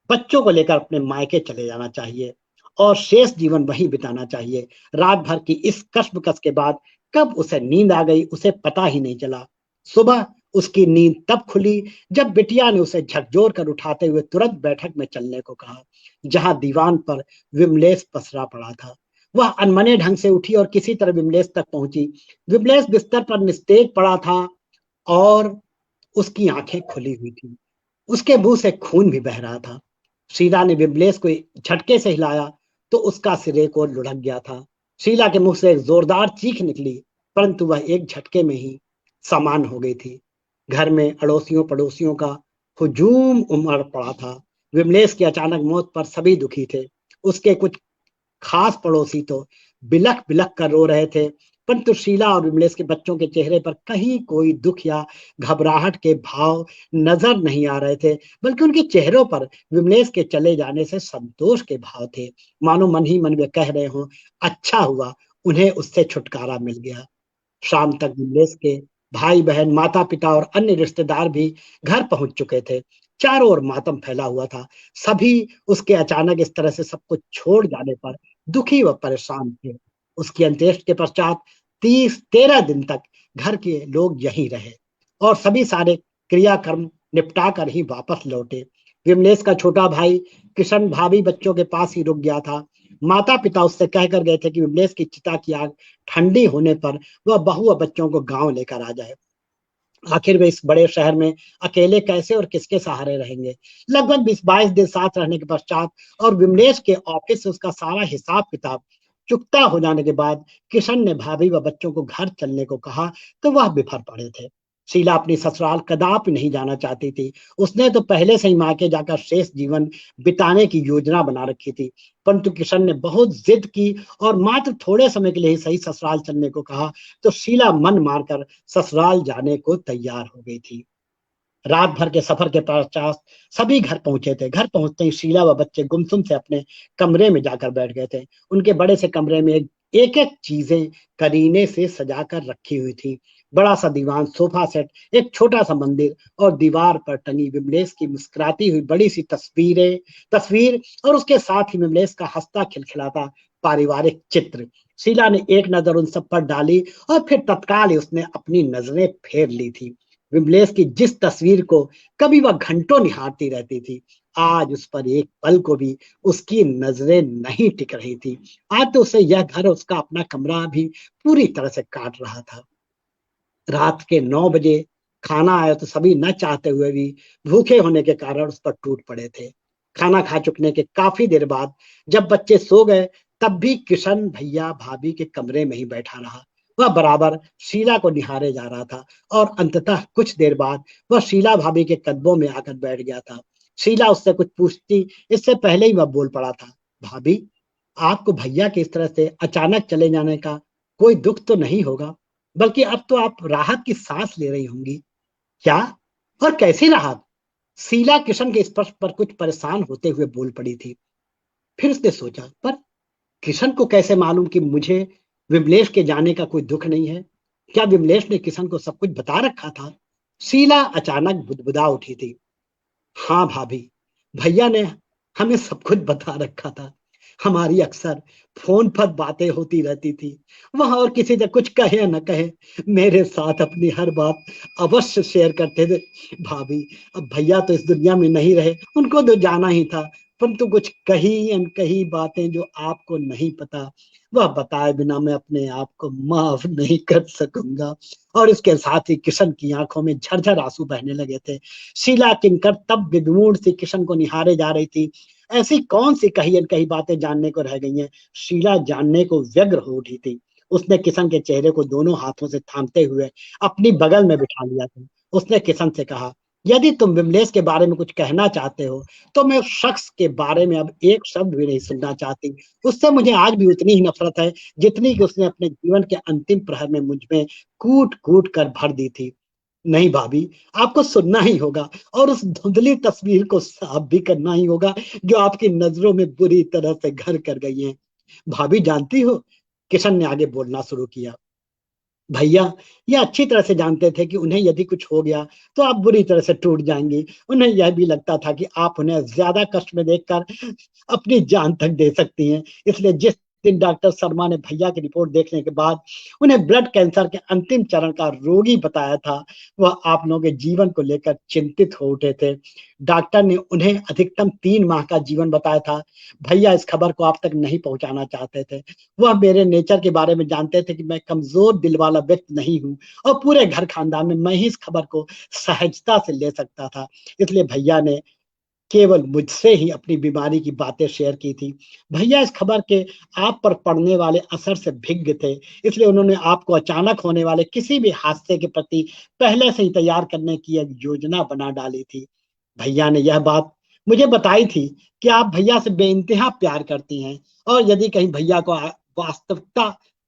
बच्चों को लेकर अपने मायके चले जाना चाहिए और शेष जीवन वहीं बिताना चाहिए। रात भर की इस कश्मकश के बाद कब उसे नींद आ गई उसे पता ही नहीं चला। सुबह उसकी नींद तब खुली जब बिटिया ने उसे झकझोर कर उठाते हुए तुरंत बैठक में चलने को कहा, जहां दीवान पर विमलेश पसरा पड़ा था। वह अनमने ढंग से उठी और किसी तरह विमलेश तक पहुंची। विमलेश बिस्तर पर निस्तेज पड़ा था और उसकी आंखें खुली हुई थी। उसके मुंह से खून भी बह रहा था। शीला ने विमलेश को झटके से हिलाया तो उसका सिर एक ओर लुढ़क गया था। शीला के मुंह से एक जोरदार चीख निकली, परंतु वह एक झटके में ही समान हो गई थी। घर में अड़ोसियों पड़ोसियों का हुजूम उमड़ पड़ा था। विमलेश की अचानक मौत पर सभी दुखी थे। उसके कुछ खास पड़ोसी तो बिलख बिलख कर रो रहे थे, परंतु शीला और विमलेश के बच्चों के चेहरे पर कहीं कोई दुख या घबराहट के भाव नजर नहीं आ रहे थे, बल्कि उनके चेहरों पर विमलेश के चले जाने से संतोष के भाव थे। मानो मन ही मन वे कह रहे हो, अच्छा हुआ उन्हें उससे छुटकारा मिल गया। शाम तक विमलेश के भाई बहन, माता पिता और अन्य रिश्तेदार भी घर पहुंच चुके थे। चारों ओर मातम फैला हुआ था। सभी उसके अचानक इस तरह से सब कुछ छोड़ जाने पर दुखी व परेशान थे। उसकी अंत्येष्टि के पश्चात 13 दिन तक घर के लोग यहीं रहे और सभी सारे क्रियाकर्म निपटा कर ही वापस लौटे। विमलेश का छोटा भाई किशन भाभी बच्चों के पास ही रुक गया था। माता पिता उससे कहकर गए थे कि विमलेश की चिता की आग ठंडी होने पर वह बहू और बच्चों को गांव लेकर आ जाए। आखिर वे इस बड़े शहर में अकेले कैसे और किसके सहारे रहेंगे। लगभग 20-22 दिन साथ रहने के पश्चात और विमलेश के ऑफिस से उसका सारा हिसाब किताब चुकता हो जाने के बाद किशन ने भाभी व बच्चों को घर चलने को कहा तो वह बिफर पड़े थे। शीला अपनी ससुराल कदापि नहीं जाना चाहती थी। उसने तो पहले से ही मायके जाकर शेष जीवन बिताने की योजना बना रखी थी, परंतु किशन ने बहुत जिद की और मात्र थोड़े समय के लिए ही सही ससुराल चलने को कहा, तो शीला मन मारकर ससुराल जाने को तैयार हो गई थी। रात भर के सफर के पश्चात सभी घर पहुंचे थे। घर पहुंचते ही शीला व बच्चे गुमसुम से अपने कमरे में जाकर बैठ गए थे। उनके बड़े से कमरे में एक एक चीजें करीने से सजाकर रखी हुई थी। बड़ा सा दीवान, सोफा सेट, एक छोटा सा मंदिर और दीवार पर टंगी विमलेश की मुस्कुराती हुई बड़ी सी तस्वीर और उसके साथ ही विमलेश का हंसता खिलखिलाता पारिवारिक चित्र। शीला ने एक नजर उन सब पर डाली और फिर तत्काल ही उसने अपनी नजरें फेर ली थी। विमलेश की जिस तस्वीर को कभी वह घंटों निहारती रहती थी, आज उस पर एक पल को भी उसकी नजरें नहीं टिक रही थी। आज तो उसे यह घर, उसका अपना कमरा भी पूरी तरह से काट रहा था। रात के 9 बजे खाना आया तो सभी न चाहते हुए भी भूखे होने के कारण उस पर टूट पड़े थे। खाना खा चुकने के काफी देर बाद जब बच्चे सो गए, तब भी किशन भैया भाभी के कमरे में ही बैठा रहा। वह बराबर शीला को निहारे जा रहा था और अंततः कुछ देर बाद वह शीला भाभी के कदमों में आकर बैठ गया था। शीला उससे कुछ पूछती इससे पहले ही वह बोल पड़ा था, भाभी, आपको भैया के इस तरह से अचानक चले जाने का कोई दुख तो नहीं होगा? बल्कि अब तो आप राहत की सांस ले रही होंगी। क्या? और कैसी राहत? शीला किशन के स्पर्श पर कुछ परेशान होते हुए बोल पड़ी थी। फिर उसने सोचा, पर किशन को कैसे मालूम कि मुझे विमलेश के जाने का कोई दुख नहीं है? क्या विमलेश ने किशन को सब कुछ बता रखा था? शीला अचानक बुदबुदा उठी थी। हाँ भाभी, भैया ने हमें सब कुछ बता रखा था। हमारी अक्सर फोन पर बातें होती रहती थी। वह और किसी से कुछ कहे या न कहे, मेरे साथ अपनी हर बात अवश्य शेयर करते थे। भाभी, अब भैया तो इस दुनिया में नहीं रहे, उनको तो जाना ही था, परंतु कुछ कही अनकही बातें जो आपको नहीं पता, वह बताए बिना मैं अपने आप को माफ नहीं कर सकूंगा। और इसके साथ ही किशन की आंखों में झरझर आंसू बहने लगे थे। शीला किंकर तब भी विमूढ़ सी किशन को निहारे जा रही थी। ऐसी कौन सी कही अनकही बातें जानने को रह गई हैं? शीला जानने को व्यग्र हो उठी थी। उसने किशन के चेहरे को दोनों हाथों से थामते हुए अपनी बगल में बिठा लिया था। उसने किशन से कहा, यदि तुम विमलेश के बारे में कुछ कहना चाहते हो तो मैं उस शख्स के बारे में अब एक शब्द भी नहीं सुनना चाहती। उससे मुझे आज भी उतनी ही नफरत है जितनी कि उसने अपने जीवन के अंतिम प्रहर में मुझ में कूट कूट कर भर दी थी। नहीं भाभी, आपको सुनना ही होगा और उस धुंधली तस्वीर को साफ भी करना ही होगा जो आपकी नजरों में बुरी तरह से घर कर गई है। भाभी जानती हो, किशन ने आगे बोलना शुरू किया, भैया ये अच्छी तरह से जानते थे कि उन्हें यदि कुछ हो गया तो आप बुरी तरह से टूट जाएंगी। उन्हें यह भी लगता था कि आप उन्हें ज्यादा कष्ट में देखकर अपनी जान तक दे सकती हैं। इसलिए जिस दिन डॉक्टर शर्मा ने भैया की रिपोर्ट देखने के बाद उन्हें ब्लड कैंसर के अंतिम चरण का रोगी बताया था, वह आप लोगों के जीवन को लेकर चिंतित हो उठे थे। डॉक्टर ने उन्हें अधिकतम 3 माह का जीवन बताया था। भैया इस खबर को आप तक नहीं पहुंचाना चाहते थे। वह मेरे नेचर के बारे में जानते थे कि मैं कमजोर दिल वाला व्यक्ति नहीं हूँ और पूरे घर खानदान में मैं ही इस खबर को सहजता से ले सकता था। इसलिए भैया ने केवल मुझसे ही अपनी बीमारी की बातें शेयर की थी। भैया इस खबर के आप पर पड़ने वाले असर से भिज्ञ थे, इसलिए उन्होंने आपको अचानक होने वाले किसी भी हादसे के प्रति पहले से ही तैयार करने की एक योजना बना डाली थी। भैया ने यह बात मुझे बताई थी कि आप भैया से बेइंतहा प्यार करती हैं और यदि कहीं भैया को वास्तविकता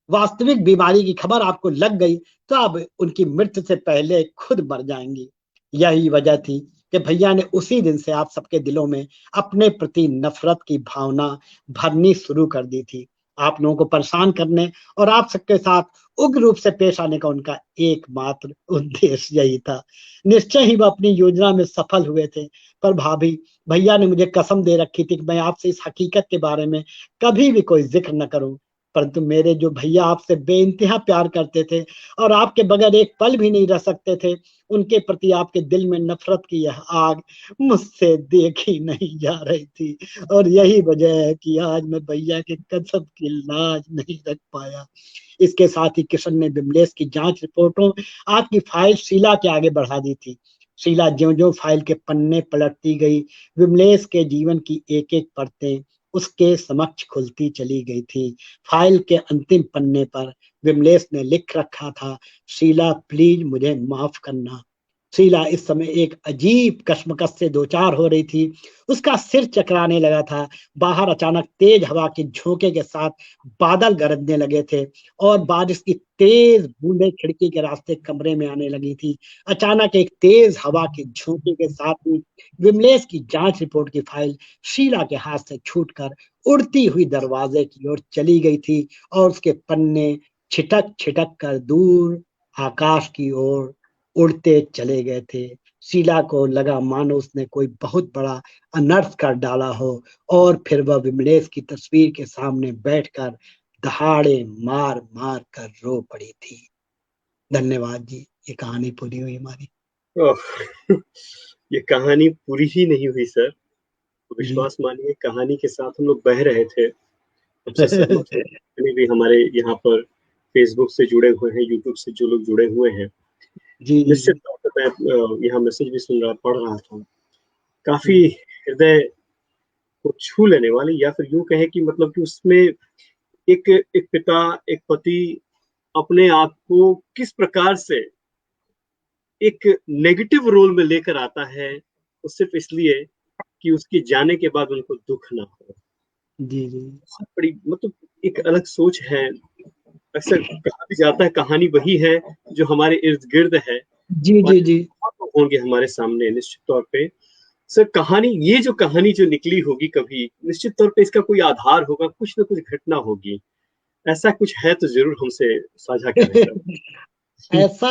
वास्तविक बीमारी की खबर आपको लग गई तो आप उनकी मृत्यु से पहले खुद मर जाएंगी। यही वजह थी कि भैया ने उसी दिन से आप सबके दिलों में अपने प्रति नफरत की भावना भरनी शुरू कर दी थी। आप लोगों को परेशान करने और आप सबके साथ उग्र रूप से पेश आने का उनका एकमात्र उद्देश्य यही था। निश्चय ही वह अपनी योजना में सफल हुए थे। पर भाभी, भैया ने मुझे कसम दे रखी थी कि मैं आपसे इस हकीकत के बारे में कभी भी कोई जिक्र न करूं, परंतु मेरे जो भैया आपसे बेइंतहा प्यार करते थे और आपके बगैर एक पल भी नहीं रह सकते थे, उनके प्रति आपके दिल में नफरत की यह आग मुझसे देखी नहीं जा रही थी। और यही वजह है कि आज मैं भैया के कसम की लाज नहीं रख पाया। इसके साथ ही किशन ने विमलेश की जांच रिपोर्टों आपकी फाइल शीला के आगे बढ़ा दी थी। शीला ज्यो ज्यो फाइल के पन्ने पलटती गई, विमलेश के जीवन की एक एक परतें उसके समक्ष खुलती चली गई थी। फाइल के अंतिम पन्ने पर विमलेश ने लिख रखा था, शीला प्लीज मुझे माफ करना। शीला इस समय एक अजीब कश्मकश से दो चार हो रही थी। उसका सिर चकराने लगा था। बाहर अचानक तेज हवा के झोंके के साथ बादल गरजने लगे थे और बारिश की तेज बूंदें खिड़की के रास्ते कमरे में आने लगी थी। अचानक एक तेज हवा के झोंके के साथ ही विमलेश की जांच रिपोर्ट की फाइल शीला के हाथ से छूटकर उड़ती हुई दरवाजे की ओर चली गई थी और उसके पन्ने छिटक छिटक कर दूर आकाश की ओर उड़ते चले गए थे। शीला को लगा मानो उसने कोई बहुत बड़ा अनर्थ कर डाला हो और फिर वह विमलेश की तस्वीर के सामने बैठकर दहाड़े मार मार कर रो पड़ी थी। धन्यवाद जी, ये कहानी पूरी हुई हमारी। ओह, ये कहानी पूरी ही नहीं हुई सर। जी विश्वास मानिए, कहानी के साथ हम लोग बह रहे थे। हमसे सहमत हो जितने भी हमारे यहाँ पर फेसबुक से जुड़े हुए हैं, यूट्यूब से जो लोग जुड़े हुए हैं, जी जी निश्चित जी तौर पर मैं यहाँ मैसेज भी पढ़ रहा था। काफी जी हृदय को छू लेने वाली, या फिर यूं कहें कि मतलब कि उसमें एक एक पिता, एक पति अपने आप को किस प्रकार से एक नेगेटिव रोल में लेकर आता है, वो सिर्फ इसलिए कि उसके जाने के बाद उनको दुख ना हो। जी जी बहुत बड़ी मतलब एक अलग सोच है। अक्सर कहा भी जाता है कहानी वही है जो हमारे इर्द गिर्द है, जी और जी जी बहुत लोग होंगे हमारे सामने निश्चित तौर पे। सर कहानी, ये जो कहानी जो निकली होगी कभी, निश्चित तौर पे इसका कोई आधार होगा, कुछ ना कुछ घटना होगी। ऐसा कुछ है तो जरूर हमसे साझा करें सर। ऐसा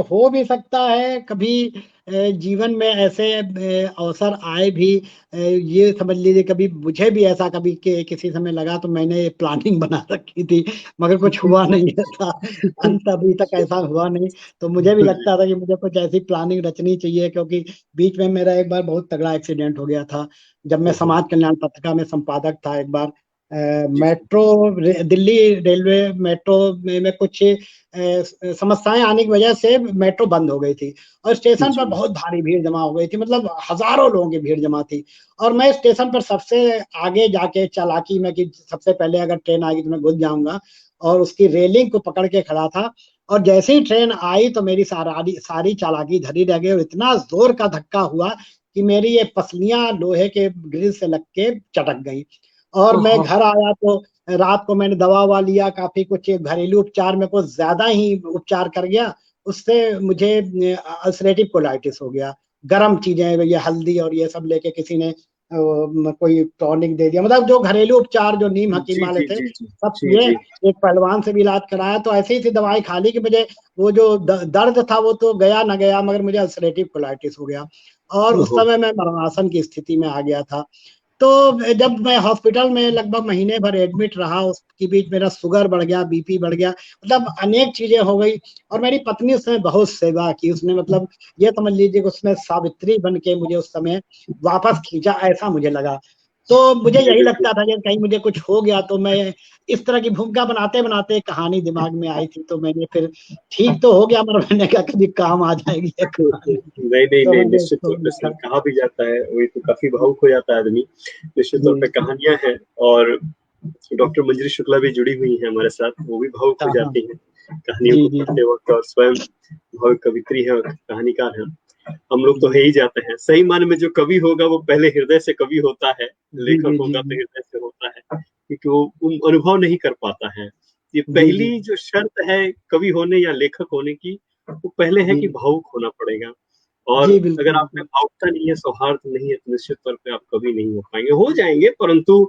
हो भी सकता है कभी। जीवन में ऐसे अवसर आए भी। ये समझ लीजिए कभी मुझे भी ऐसा कभी के किसी समय लगा तो मैंने प्लानिंग बना रखी थी, मगर कुछ हुआ नहीं ऐसा। अंत अभी तक ऐसा हुआ नहीं। तो मुझे भी लगता था कि मुझे कुछ ऐसी प्लानिंग रचनी चाहिए, क्योंकि बीच में मेरा एक बार बहुत तगड़ा एक्सीडेंट हो गया था। जब मैं ओहो, समाज कल्याण पत्रिका में संपादक था एक बार, जी जी मेट्रो दिल्ली रेलवे मेट्रो में कुछ समस्याएं आने की वजह से मेट्रो बंद हो गई थी और स्टेशन पर जी बहुत भारी भीड़ जमा हो गई थी, मतलब हजारों लोगों की भीड़ जमा थी। और मैं स्टेशन पर सबसे आगे जाके चालाकी में कि सबसे पहले अगर ट्रेन आएगी तो मैं घुस जाऊंगा, और उसकी रेलिंग को पकड़ के खड़ा था। और जैसे ही ट्रेन आई तो मेरी सारी सारी चालाकी धरी रह गई और इतना जोर का धक्का हुआ कि मेरी ये पसलियां लोहे के ग्रिल से लग के चटक गई। और मैं ओहो, घर आया तो रात को मैंने दवा ववा लिया, काफी कुछ घरेलू उपचार में कुछ ज्यादा ही उपचार कर गया। उससे मुझे अल्सरेटिव कोलाइटिस हो गया। गर्म चीजें, ये हल्दी और ये सब लेके किसी ने कोई टॉनिक दे दिया, मतलब जो घरेलू उपचार जो नीम हकीम जी वाले जी थे जी जी सब जी किए। जी। एक पहलवान से भी इलाज कराया, तो ऐसी ही दवाई खा ली कि मुझे वो जो दर्द था वो तो गया ना गया, मगर मुझे अल्सरेटिव कोलाइटिस हो गया और उस ओहो, समय मैं मरणासन की स्थिति में आ गया था। तो जब मैं हॉस्पिटल में लगभग महीने भर एडमिट रहा, उसके बीच मेरा शुगर बढ़ गया, बीपी बढ़ गया, मतलब अनेक चीजें हो गई। और मेरी पत्नी उसने बहुत सेवा की, उसने मतलब ये समझ लीजिए कि उसने सावित्री बन के मुझे उस समय वापस खींचा, ऐसा मुझे लगा। तो मुझे जी यही बिल्कुल। लगता था कि कहीं मुझे कुछ हो गया तो मैं इस तरह की भूमिका बनाते बनाते कहानी दिमाग में आई थी, तो मैंने फिर ठीक तो हो गया, मगर मैंने कहा कभी काम आ जाएगी ये कहानी, नहीं नहीं तो नहीं, मैंने निश्चित उसको तौर पे सर लिखा। कहा भी जाता है, वही तो काफी भावुक हो जाता है आदमी। निश्चित तौर पे जी कहानियां हैं, और डॉक्टर मंजरी शुक्ला भी जुड़ी हुई हैं हमारे साथ, वो भी भावुक हो हाँ हाँ। जाती हैं कहानियों जी को जी पढ़ते वक्त, और स्वयं भावुक कवित्री है और कहानीकार है। हम लोग तो जी है ही जाते हैं, सही मायने में जो कवि होगा वो पहले हृदय से कवि होता है, जी लेखक जी जी होगा तो जी हृदय से होता है, क्योंकि वो अनुभव नहीं कर पाता है। ये जी जी पहली जो शर्त है कवि होने या लेखक होने की, वो पहले है जी कि भावुक होना पड़ेगा। और जी बिल्कुल अगर आप में बिल्कुल। भावुकता नहीं है, सौहार्द नहीं है, तो निश्चित तौर पे आप कभी नहीं हो पाएंगे। हो जाएंगे परंतु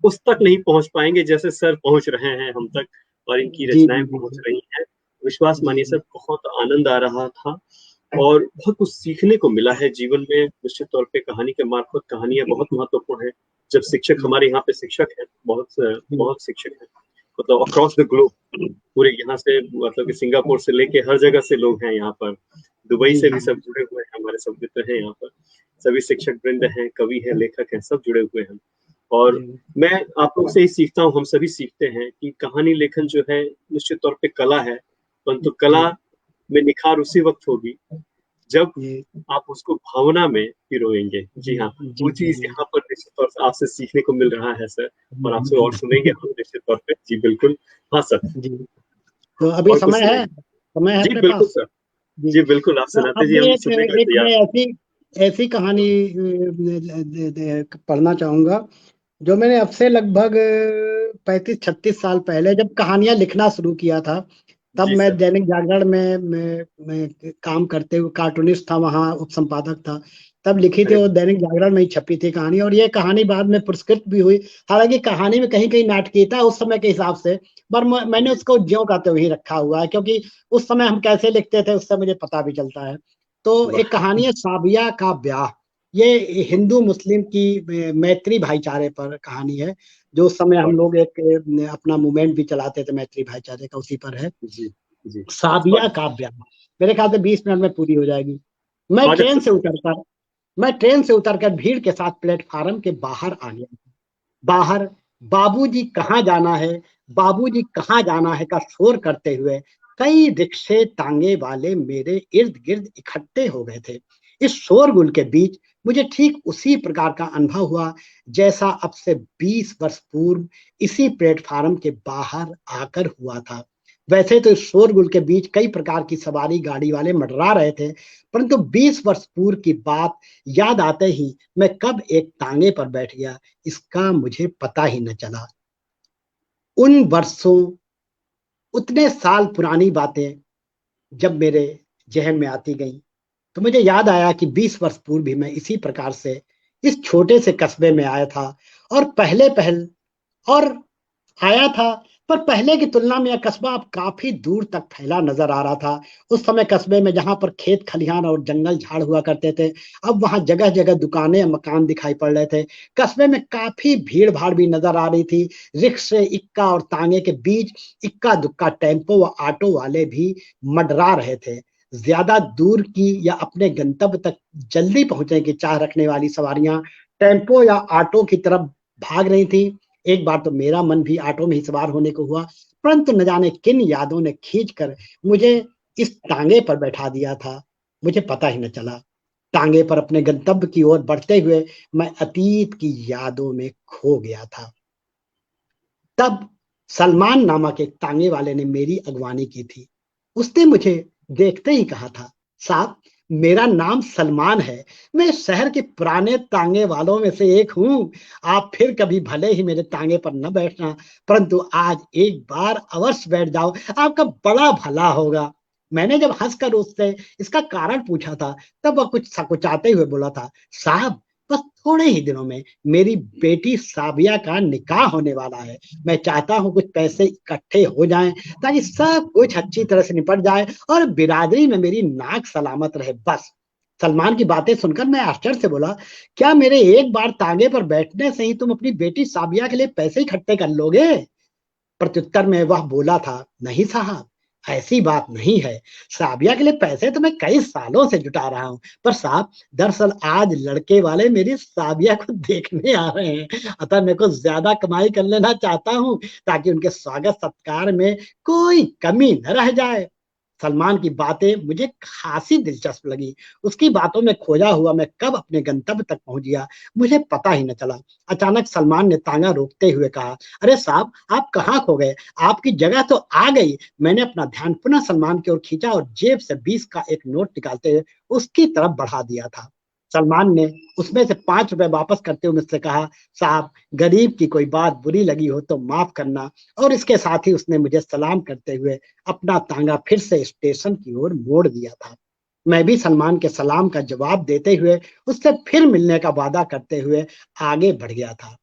उस तक नहीं पहुंच पाएंगे जैसे सर पहुंच रहे हैं हम तक, और इनकी जी रचनाएं जी जी पहुंच जी रही हैं। विश्वास जी मानिए जी सर, बहुत आनंद आ रहा था और बहुत कुछ सीखने को मिला है जीवन में। निश्चित तौर पे कहानी के मार्फत कहानियां बहुत महत्वपूर्ण है। जब शिक्षक, जी हमारे यहाँ पे शिक्षक हैं, बहुत जी बहुत शिक्षक हैं, मतलब अक्रॉस द ग्लोब, पूरे यहाँ से, मतलब कि सिंगापुर से लेके हर जगह से लोग हैं यहाँ पर, दुबई जी से जी भी सब जुड़े हुए हैं, हमारे सब मित्र हैं यहाँ पर, सभी शिक्षक वृंद हैं, कवि हैं, लेखक हैं, सब जुड़े हुए हैं। और जी मैं आप लोग से ही सीखता हूँ, हम सभी सीखते हैं कि कहानी लेखन जो है निश्चित तौर पे कला है, परंतु कला जी में निखार उसी वक्त होगी जब जी आप उसको भावना में पिरोएंगे। जी जी हाँ, जी वो जी चीज जी यहाँ पर निश्चित तौर से आपसे सीखने को मिल रहा है सर, और आपसे और सुनेंगे जी हम निश्चित तौर पे। जी बिल्कुल। हाँ सर, जी। तो अभी और कुछ समय है, सुनेंगे? समय है जी अपने बिल्कुल पास। सर। जी। जी बिल्कुल, आप तो सुनाते अब जी, मैं हम एक सुनने के लिए एक मैं तैयार। ऐसी ऐसी कहानी पढ़ना चाहूंगा, जो मैंने अब से लगभग 35-36 साल पहले जब कहानियां लिखना शुरू किया था, तब जी मैं सर। दैनिक जागरण में मैं काम करते हुए कार्टूनिस्ट था, वहाँ उप संपादक था। तब लिखी थी अरे और वाह! दैनिक जागरण में ही छपी थी कहानी, और ये कहानी बाद में पुरस्कृत भी हुई। हालांकि कहानी में कहीं कहीं नाटकीयता है उस समय के हिसाब से, पर मैंने जी, उसको ज्यों का त्यों ही रखा हुआ है, क्योंकि उस समय हम कैसे लिखते थे उससे मुझे पता भी चलता है। तो एक वाह! कहानी है साबिया का ब्याह। ये हिंदू मुस्लिम की मैत्री भाईचारे पर कहानी है। जो उस समय हम वाह! लोग एक अपना मूवमेंट भी चलाते थे मैत्री भाईचारे का, उसी पर है जी, जी। साबिया वाह! का ब्याह। मेरे ख्याल से 20 मिनट में पूरी हो जाएगी। मैं स्वागत ट्रेन से करता हूँ। उतरकर मैं ट्रेन से उतरकर भीड़ के साथ प्लेटफार्म के बाहर आ गया। बाहर बाबूजी कहाँ जाना है, बाबूजी कहाँ जाना है का शोर करते हुए कई रिक्शे टांगे वाले मेरे इर्द गिर्द इकट्ठे हो गए थे। इस शोरगुल के बीच मुझे ठीक उसी प्रकार का अनुभव हुआ जैसा अब से 20 वर्ष पूर्व इसी प्लेटफार्म के बाहर आकर हुआ था। वैसे तो इस शोरगुल के बीच कई प्रकार की सवारी गाड़ी वाले मंडरा रहे थे, परंतु 20 वर्ष पूर्व की बात याद आते ही मैं कब एक टांगे पर बैठ गया, इसका मुझे पता ही न चला। उन वर्षों, उतने साल पुरानी बातें जब मेरे ज़हन में आती गईं, तो मुझे याद आया कि 20 वर्ष पूर्व भी मैं इसी प्रकार से इस छोटे से कस्बे में आया था, और पहले पहल और आया था, पर पहले की तुलना में यह कस्बा अब काफ़ी दूर तक फैला नज़र आ रहा था। उस समय कस्बे में जहाँ पर खेत खलिहान और जंगल झाड़ हुआ करते थे, अब वहाँ जगह-जगह दुकानें, मकान दिखाई पड़ रहे थे। कस्बे में काफ़ी भीड़-भाड़ भी नज़र आ रही थी। रिक्शे, इक्का और तांगे के बीच इक्का-दुक्का टेम्पो व ऑटो वाले भी मंडरा रहे थे। ज़्यादा दूर की या अपने गंतव्य तक जल्दी पहुँचने की चाह रखने वाली सवारियाँ टेम्पो या ऑटो की तरफ भाग रही थीं। एक बार तो मेरा मन भी ऑटो में ही सवार होने को हुआ, परंतु न जाने किन यादों ने खींचकर मुझे इस टांगे पर बैठा दिया था, मुझे पता ही न चला। टांगे पर अपने गंतव्य की ओर बढ़ते हुए मैं अतीत की यादों में खो गया था। तब सलमान नामक एक टांगे वाले ने मेरी अगवानी की थी। उसने मुझे देखते ही कहा था, साहब, मेरा नाम सलमान है। मैं इस शहर के पुराने टांगे वालों में से एक हूँ। आप फिर कभी भले ही मेरे टांगे पर न बैठना, परंतु आज एक बार अवश्य बैठ जाओ, आपका बड़ा भला होगा। मैंने जब हंसकर उससे इसका कारण पूछा था, तब वह कुछ सकुचाते हुए बोला था, साहब, बस थोड़े ही दिनों में मेरी बेटी साबिया का निकाह होने वाला है। मैं चाहता हूँ कुछ पैसे इकट्ठे हो जाएं, ताकि सब कुछ अच्छी तरह से निपट जाए और बिरादरी में मेरी नाक सलामत रहे, बस। सलमान की बातें सुनकर मैं आश्चर्य से बोला, क्या मेरे एक बार तांगे पर बैठने से ही तुम अपनी बेटी साबिया के लिए पैसे इकट्ठे कर लोगे? प्रत्युत्तर में वह बोला था, नहीं साहब, ऐसी बात नहीं है। साबिया के लिए पैसे तो मैं कई सालों से जुटा रहा हूँ, पर साहब, दरअसल आज लड़के वाले मेरी साबिया को देखने आ रहे हैं, अतः मैं कुछ ज्यादा कमाई कर लेना चाहता हूँ, ताकि उनके स्वागत सत्कार में कोई कमी न रह जाए। सलमान की बातें मुझे खासी दिलचस्प लगी। उसकी बातों में खोया हुआ मैं कब अपने गंतव्य तक पहुंच गया, मुझे पता ही न चला। अचानक सलमान ने तांगा रोकते हुए कहा, अरे साहब, आप कहाँ खो गए? आपकी जगह तो आ गई। मैंने अपना ध्यान पुनः सलमान की ओर खींचा और जेब से 20 का एक नोट निकालते हुए उसकी तरफ बढ़ा दिया था। सलमान ने उसमें से 5 रुपए वापस करते हुए मुझसे कहा, साहब, गरीब की कोई बात बुरी लगी हो तो माफ करना। और इसके साथ ही उसने मुझे सलाम करते हुए अपना तांगा फिर से स्टेशन की ओर मोड़ दिया था। मैं भी सलमान के सलाम का जवाब देते हुए उससे फिर मिलने का वादा करते हुए आगे बढ़ गया था।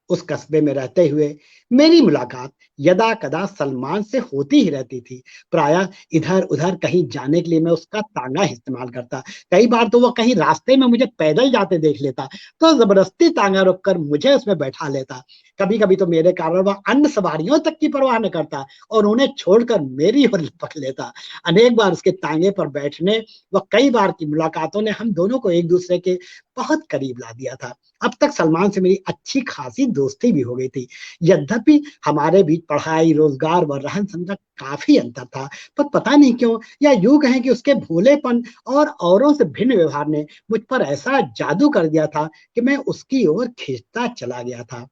उस कस्बे में रहते हुए मेरी मुलाकात यदा कदा सलमान से होती ही रहती थी। प्रायः इधर उधर कहीं जाने के लिए मैं उसका तांगा इस्तेमाल करता। कई बार तो वह कहीं रास्ते में मुझे पैदल जाते देख लेता, तो जबरदस्ती तांगा रोककर मुझे उसमें बैठा लेता। कभी कभी तो मेरे कारण वह अन्य सवारियों तक की परवाह न करता और उन्हें छोड़कर मेरी ओर लपक लेता। अनेक बार उसके तांगे पर बैठने व कई बार की मुलाकातों ने हम दोनों को एक दूसरे के बहुत करीब ला दिया था। अब तक सलमान से मेरी अच्छी खासी दोस्ती भी हो गई थी। यद्यपि हमारे बीच पढ़ाई, रोजगार व रहन सहन का काफी अंतर था, पर पता नहीं क्यों, या यूं कहें कि उसके भोलेपन और औरों से भिन्न व्यवहार ने मुझ पर ऐसा जादू कर दिया था कि मैं उसकी ओर खींचता चला गया था।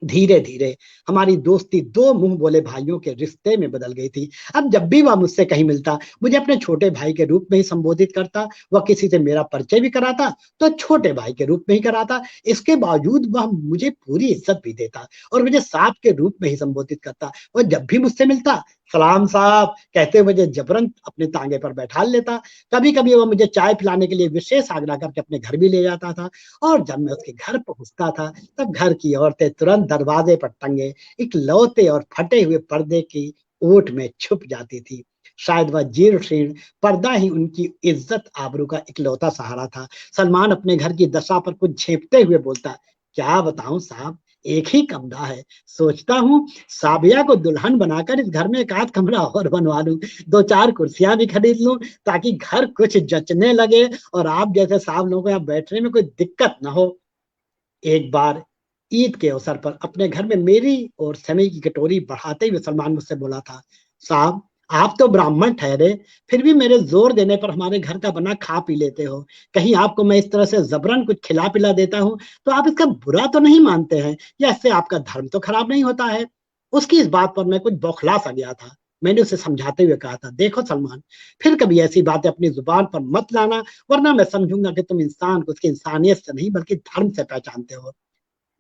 धीरे धीरे हमारी दोस्ती दो मुंह बोले भाइयों के रिश्ते में बदल गई थी। अब जब भी वह मुझसे कहीं मिलता, मुझे अपने छोटे भाई के रूप में ही संबोधित करता। वह किसी से मेरा परिचय भी कराता तो छोटे भाई के रूप में ही कराता। इसके बावजूद वह मुझे पूरी इज्जत भी देता और मुझे साहब के रूप में ही संबोधित करता। वह जब भी मुझसे मिलता, सलाम साहब कहते हुए मुझे जबरन अपने तांगे पर बैठा लेता। कभी कभी वह मुझे चाय पिलाने के लिए विशेष आग्रह करके अपने घर भी ले जाता था। और जब मैं उसके घर पहुंचता था, तब घर की औरतें तुरंत दरवाजे पर टंगे इकलौते और फटे हुए पर्दे की ओट में छुप जाती थी। शायद वह जीर्ण शीर्ण पर्दा ही उनकी इज्जत आबरू का इकलौता सहारा था। सलमान अपने घर की दशा पर कुछ झेपते हुए बोलता, क्या बताऊं साहब, एक ही कमरा है। सोचता हूँ साबिया को दुल्हन बनाकर इस घर में एक आध कमरा और बनवा लूं, दो चार कुर्सियां भी खरीद लूं, ताकि घर कुछ जचने लगे और आप जैसे साहब लोगों को यहाँ बैठने में कोई दिक्कत ना हो। एक बार ईद के अवसर पर अपने घर में मेरी और समय की कटोरी बढ़ाते हुए सलमान मुझसे बोला था, साहब आप तो ब्राह्मण ठहरे, फिर भी मेरे जोर देने पर हमारे घर का बना खा पी लेते हो। कहीं आपको मैं इस तरह से जबरन कुछ खिला पिला देता हूँ तो आप इसका बुरा तो नहीं मानते हैं, या इससे आपका धर्म तो खराब नहीं होता है। उसकी इस बात पर मैं कुछ बौखला सा गया था। मैंने उसे समझाते हुए कहा था, देखो सलमान, फिर कभी ऐसी बातें अपनी जुबान पर मत लाना, वरना मैं समझूंगा कि तुम इंसान को उसकी इंसानियत से नहीं बल्कि धर्म से पहचानते हो।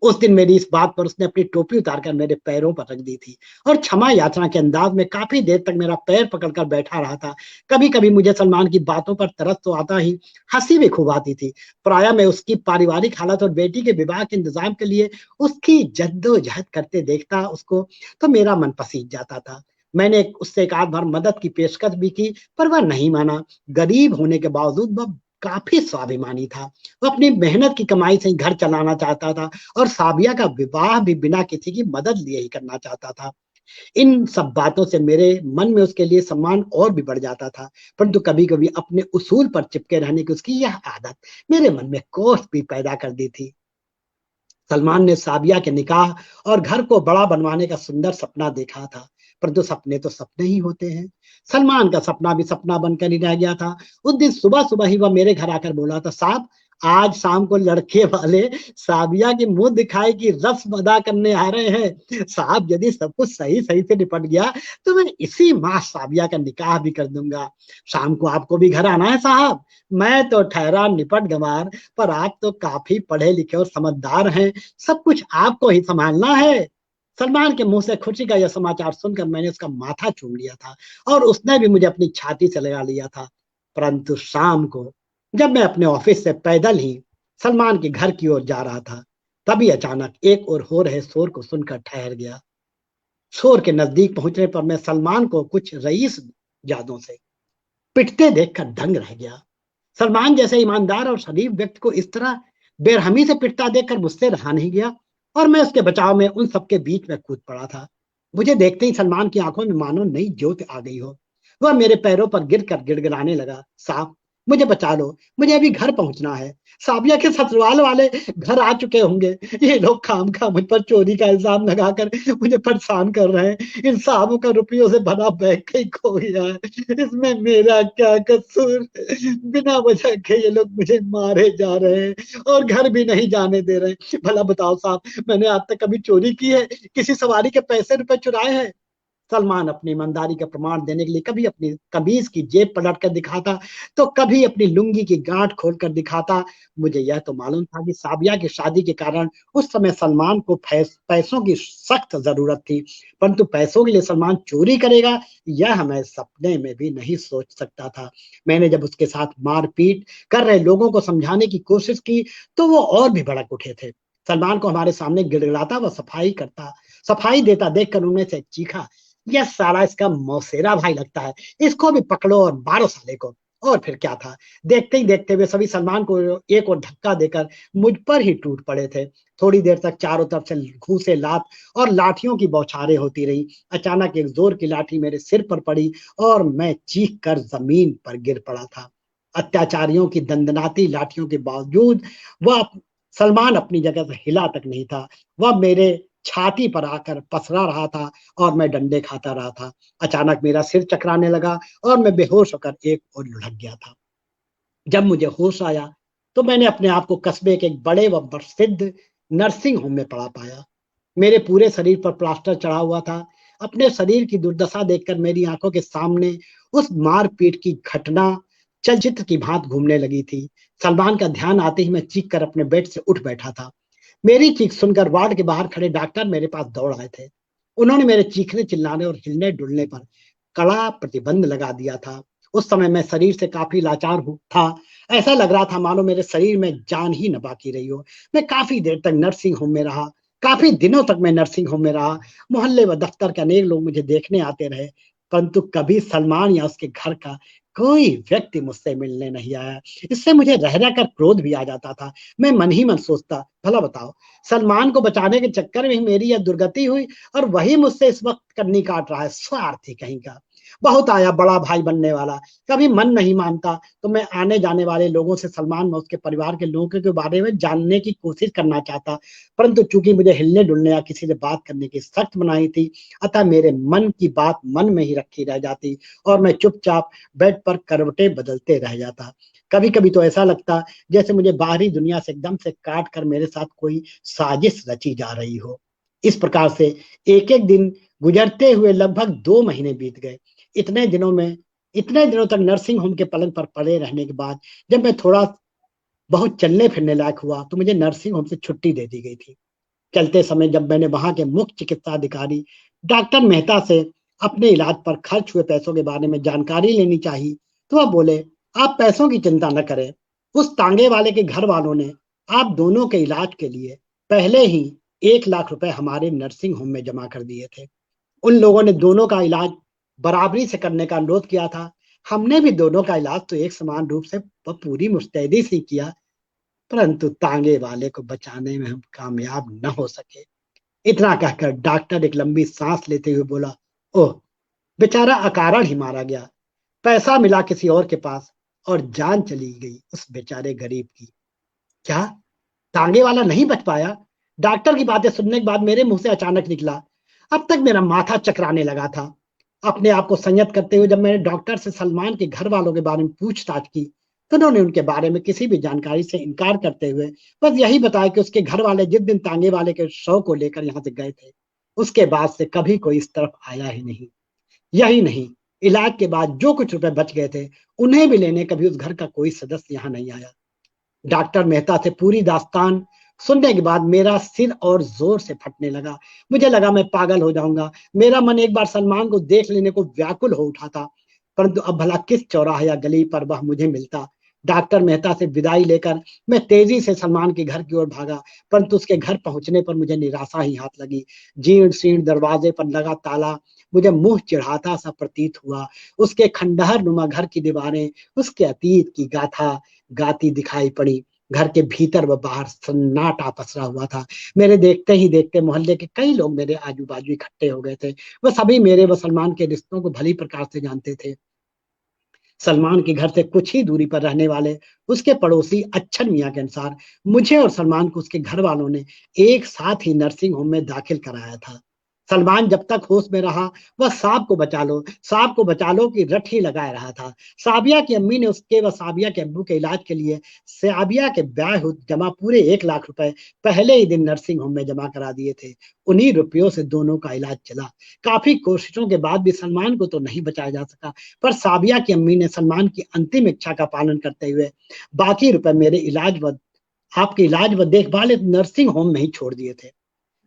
उस दिन मेरी इस बात पर उसने अपनी टोपी उतारकर मेरे पैरों पर रख दी थी और क्षमा याचना के अंदाज में काफी देर तक मेरा पैर पकड़कर बैठा रहा था। कभी कभी मुझे सलमान की बातों पर तरस तो आता ही, हंसी भी खूब आती थी। प्रायः मैं उसकी पारिवारिक हालत और बेटी के विवाह के इंतजाम के लिए उसकी जद्दोजहद करते देखता उसको, तो मेरा मन पसीज जाता था। मैंने उससे एक आध बार मदद की पेशकश भी की, पर वह नहीं माना। गरीब होने के बावजूद वह काफी स्वाभिमानी था। वो अपनी मेहनत की कमाई से ही घर चलाना चाहता था और साबिया का विवाह भी बिना किसी की मदद लिए ही करना चाहता था। इन सब बातों से मेरे मन में उसके लिए सम्मान और भी बढ़ जाता था, परंतु कभी कभी अपने उसूल पर चिपके रहने की उसकी यह आदत मेरे मन में कोष भी पैदा कर दी थी। सलमान ने साबिया के निकाह और घर को बड़ा बनवाने का सुंदर सपना देखा था, परंतु सपने तो सपने ही होते हैं। सलमान का सपना भी सपना बनकर ही रह गया था। उस दिन सुबह सुबह ही वह मेरे घर आकर बोला था, साहब आज शाम को लड़के वाले साबिया की मुंह दिखाई की रस्म अदा करने आ रहे हैं। साहब यदि सब कुछ सही सही से निपट गया तो मैं इसी माह साबिया का निकाह भी कर दूंगा। शाम को आपको भी घर आना है साहब। मैं तो ठहरा निपट गंवार, पर आप तो काफी पढ़े लिखे और समझदार हैं, सब कुछ आपको ही संभालना है। सलमान के मुंह से खुशी का यह समाचार सुनकर मैंने उसका माथा चूम लिया था और उसने भी मुझे अपनी छाती से लगा लिया था। परंतु शाम को जब मैं अपने ऑफिस से पैदल ही सलमान के घर की ओर जा रहा था, तभी अचानक एक और हो रहे शोर को सुनकर ठहर गया। शोर के नजदीक पहुंचने पर मैं सलमान को कुछ रईस जादों से पिटते देखकर दंग रह गया। सलमान जैसे ईमानदार और शरीफ व्यक्ति को इस तरह बेरहमी से पिटता देखकर मुझसे रहा नहीं गया और मैं उसके बचाव में उन सबके बीच में कूद पड़ा था। मुझे देखते ही सलमान की आंखों में मानो नई ज्योति आ गई हो। वह मेरे पैरों पर गिरकर गिड़गिड़ाने लगा, साहब मुझे बचा लो, मुझे अभी घर पहुंचना है। साबिया के ससुराल वाले घर आ चुके होंगे। ये लोग खाम खा मुझ पर चोरी का इल्जाम लगाकर मुझे परेशान कर रहे हैं। इन साहबों का रुपयों से भरा बैग कहीं खो गया है, इसमें मेरा क्या कसूर। बिना वजह के ये लोग मुझे मारे जा रहे हैं और घर भी नहीं जाने दे रहे। भला बताओ साहब, मैंने आज तक कभी चोरी की है, किसी सवारी के पैसे रुपए चुराए हैं? सलमान अपनी ईमानदारी का प्रमाण देने के लिए कभी अपनी कमीज की जेब पलट कर दिखाता, तो कभी अपनी लुंगी की गांठ खोल कर दिखाता। मुझे यह तो मालूम था कि साबिया की शादी के कारण उस समय सलमान को पैसों की सख्त जरूरत थी, परंतु पैसों के लिए सलमान चोरी करेगा, यह मैं सपने में भी नहीं सोच सकता था। मैंने जब उसके साथ मारपीट कर रहे लोगों को समझाने की कोशिश की, तो वो और भी भड़क उठे थे। सलमान को हमारे सामने गिड़गिड़ाता व सफाई देता देखकर उनमें से चीखा, यह साला इसका मौसेरा भाई लगता है, इसको भी पकड़ो और मारो साले को। और फिर क्या था, देखते ही देखते हुए सभी सलमान को एक और धक्का देकर मुझ पर ही टूट पड़े थे। थोड़ी देर तक चारों तरफ से घूसे लात और लाठियों की बौछारें होती रही। अचानक एक जोर की लाठी मेरे सिर पर पड़ी और मैं चीख कर जमीन पर गिर पड़ा था। अत्याचारियों की दंदनाती लाठियों के बावजूद वह सलमान अपनी जगह से हिला तक नहीं था। वह मेरे छाती पर आकर पसरा रहा था और मैं डंडे खाता रहा था। अचानक मेरा सिर चकराने लगा और मैं बेहोश होकर एक ओर लुढ़क गया था। जब मुझे होश आया तो मैंने अपने आप को कस्बे के एक बड़े व प्रसिद्ध नर्सिंग होम में पड़ा पाया। मेरे पूरे शरीर पर प्लास्टर चढ़ा हुआ था। अपने शरीर की दुर्दशा देखकर मेरी आंखों के सामने उस मारपीट की घटना चलचित्र की भांति घूमने लगी थी। सलमान का ध्यान आते ही मैं चीख कर अपने बेड से उठ बैठा था। मेरी चीख सुनकर वार्ड के बाहर खड़े डॉक्टर मेरे पास दौड़ आए थे। उन्होंने मेरे चीखने चिल्लाने और हिलने डुलने पर कड़ा प्रतिबंध लगा दिया था। उस समय मैं शरीर से काफी लाचार था। ऐसा लग रहा था मानो मेरे शरीर में जान ही न बाकी रही हो। मैं काफी देर तक नर्सिंग होम में रहा। काफी दिनों तक मैं नर्सिंग होम में रहा। मोहल्ले व दफ्तर के अनेक लोग मुझे देखने आते रहे, परंतु कभी सलमान या उसके घर का कोई व्यक्ति मुझसे मिलने नहीं आया। इससे मुझे रह रहकर क्रोध भी आ जाता था। मैं मन ही मन सोचता, भला बताओ, सलमान को बचाने के चक्कर में ही मेरी यह दुर्गति हुई और वही मुझसे इस वक्त कन्नी काट रहा है। स्वार्थी कहीं का। बहुत आया बड़ा भाई बनने वाला, कभी मन नहीं मानता तो मैं आने जाने वाले लोगों से सलमान व उसके परिवार के लोगों के बारे में जानने की कोशिश करना चाहता, परंतु चूंकि मुझे हिलने डुलने या किसी से बात करने की सख्त मनाही थी, अतः मेरे मन की बात मन में ही रखी रह जाती और मैं चुपचाप बेड पर करवटें बदलते रह जाता। कभी कभी तो ऐसा लगता जैसे मुझे बाहरी दुनिया से एकदम से काट कर मेरे साथ कोई साजिश रची जा रही हो। इस प्रकार से एक एक दिन गुजरते हुए लगभग 2 महीने बीत गए। इतने दिनों में इतने दिनों तक नर्सिंग होम के पलंग पर पड़े रहने के बाद जब मैं थोड़ा बहुत चलने फिरने लायक हुआ तो मुझे नर्सिंग होम से छुट्टी दे दी गई थी। चलते समय जब मैंने वहां के मुख्य चिकित्सा अधिकारी डॉक्टर मेहता से अपने इलाज पर खर्च हुए पैसों के बारे में जानकारी लेनी चाहिए, तो वह बोले, आप पैसों की चिंता न करें। उस तांगे वाले के घर वालों ने आप दोनों के इलाज के लिए पहले ही 1 लाख रुपए हमारे नर्सिंग होम में जमा कर दिए थे। उन लोगों ने दोनों का इलाज बराबरी से करने का अनुरोध किया था। हमने भी दोनों का इलाज तो एक समान रूप से पूरी मुस्तैदी से किया, परंतु तांगे वाले को बचाने में हम कामयाब न हो सके। इतना कहकर डॉक्टर एक लंबी सांस लेते हुए बोला, ओह, बेचारा अकारण ही मारा गया। पैसा मिला किसी और के पास और जान चली गई उस बेचारे गरीब की। क्या तांगे वाला नहीं बच पाया? डॉक्टर की बातें सुनने के बाद मेरे मुंह से अचानक निकला। अब तक मेरा माथा चकराने लगा था। अपने आप को संयत करते हुए जब मैंने डॉक्टर से सलमान के घर वालों के बारे में पूछताछ की, तो उन्होंने उनके बारे में किसी भी जानकारी से इनकार करते हुए बस यही बताया कि उसके घर वाले जिस दिन तांगे वाले के शव को लेकर यहाँ से गए थे, उसके बाद से कभी कोई इस तरफ आया ही नहीं। यही नहीं, इलाज के बाद जो कुछ रुपए बच गए थे, उन्हें भी लेने कभी उस घर का कोई सदस्य यहाँ नहीं आया। डॉक्टर मेहता से पूरी दास्तान सुनने के बाद मेरा सिर और जोर से फटने लगा। मुझे लगा मैं पागल हो जाऊंगा। मेरा मन एक बार सलमान को देख लेने को व्याकुल हो उठा था, परंतु अब भला किस चौराहे या गली पर वह मुझे मिलता। डॉक्टर मेहता से विदाई लेकर मैं तेजी से सलमान के घर की ओर भागा, परंतु उसके घर पहुंचने पर मुझे निराशा ही हाथ लगी। जीर्ण शीर्ण दरवाजे पर लगा ताला मुझे मुंह चिढ़ाता सा प्रतीत हुआ। उसके खंडहर नुमा घर की दीवारें उसके अतीत की गाथा गाती दिखाई पड़ी। घर के भीतर व बाहर सन्नाटा पसरा हुआ था। मेरे देखते ही देखते मोहल्ले के कई लोग मेरे आजू बाजू इकट्ठे हो गए थे। वह सभी मेरे व सलमान के रिश्तों को भली प्रकार से जानते थे। सलमान के घर से कुछ ही दूरी पर रहने वाले उसके पड़ोसी अच्छन मियाँ के अनुसार मुझे और सलमान को उसके घर वालों ने एक साथ ही नर्सिंग होम में दाखिल कराया था। सलमान जब तक होश में रहा वह सांप को बचा लो की रट ही लगाए रहा था। साबिया की अम्मी ने उसके व साबिया के अब्बू के इलाज के लिए साबिया के ब्याह जमा पूरे 1 लाख रुपए पहले ही दिन नर्सिंग होम में जमा करा दिए थे। उन्हीं रुपयों से दोनों का इलाज चला। काफी कोशिशों के बाद भी सलमान को तो नहीं बचाया जा सका, पर साबिया की अम्मी ने सलमान की अंतिम इच्छा का पालन करते हुए बाकी रुपए मेरे इलाज व आपके इलाज व देखभाल नर्सिंग होम में ही छोड़ दिए थे।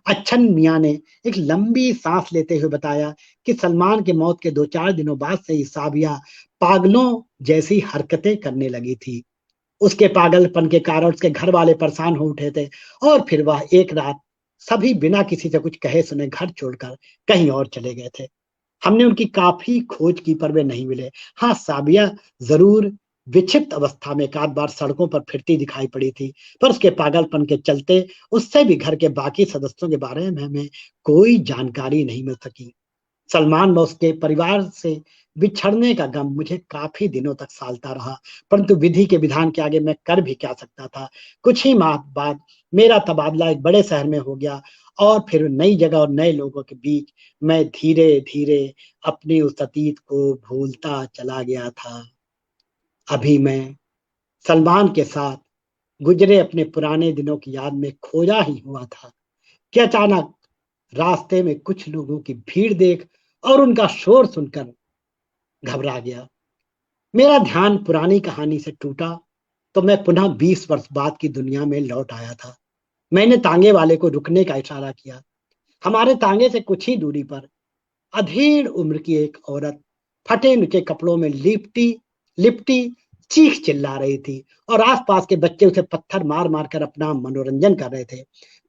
अच्छन मियाँ ने एक लंबी सांस लेते हुए बताया कि सलमान के मौत के 2-4 दिनों बाद से ही साबिया पागलों जैसी हरकतें करने लगी थी। उसके पागलपन के कारण उसके घर वाले परेशान हो उठे थे और फिर वह एक रात सभी बिना किसी से कुछ कहे सुने घर छोड़कर कहीं और चले गए थे। हमने उनकी काफी खोज की पर वे नहीं मिले। हाँ, साबिया जरूर विक्षिप्त अवस्था में एक आध बार सड़कों पर फिरती दिखाई पड़ी थी, पर उसके पागलपन के चलते उससे भी घर के बाकी सदस्यों के बारे में हमें कोई जानकारी नहीं मिल सकी। सलमान व उसके परिवार से बिछड़ने का गम मुझे काफी दिनों तक सालता रहा, परंतु विधि के विधान के आगे मैं कर भी क्या सकता था। कुछ ही माह बाद मेरा तबादला एक बड़े शहर में हो गया और फिर नई जगह और नए लोगों के बीच मैं धीरे धीरे अपने उस अतीत को भूलता चला गया था। अभी मैं सलमान के साथ गुजरे अपने पुराने दिनों की याद में खोया ही हुआ था कि अचानक रास्ते में कुछ लोगों की भीड़ देख और उनका शोर सुनकर घबरा गया। मेरा ध्यान पुरानी कहानी से टूटा तो मैं पुनः 20 वर्ष बाद की दुनिया में लौट आया था। मैंने तांगे वाले को रुकने का इशारा किया। हमारे तांगे से कुछ ही दूरी पर अधेड़ उम्र की एक औरत फटे नुचे कपड़ों में लिपटी लिपटी चीख चिल्ला रही थी और आसपास के बच्चे उसे पत्थर मार मार कर अपना मनोरंजन कर रहे थे।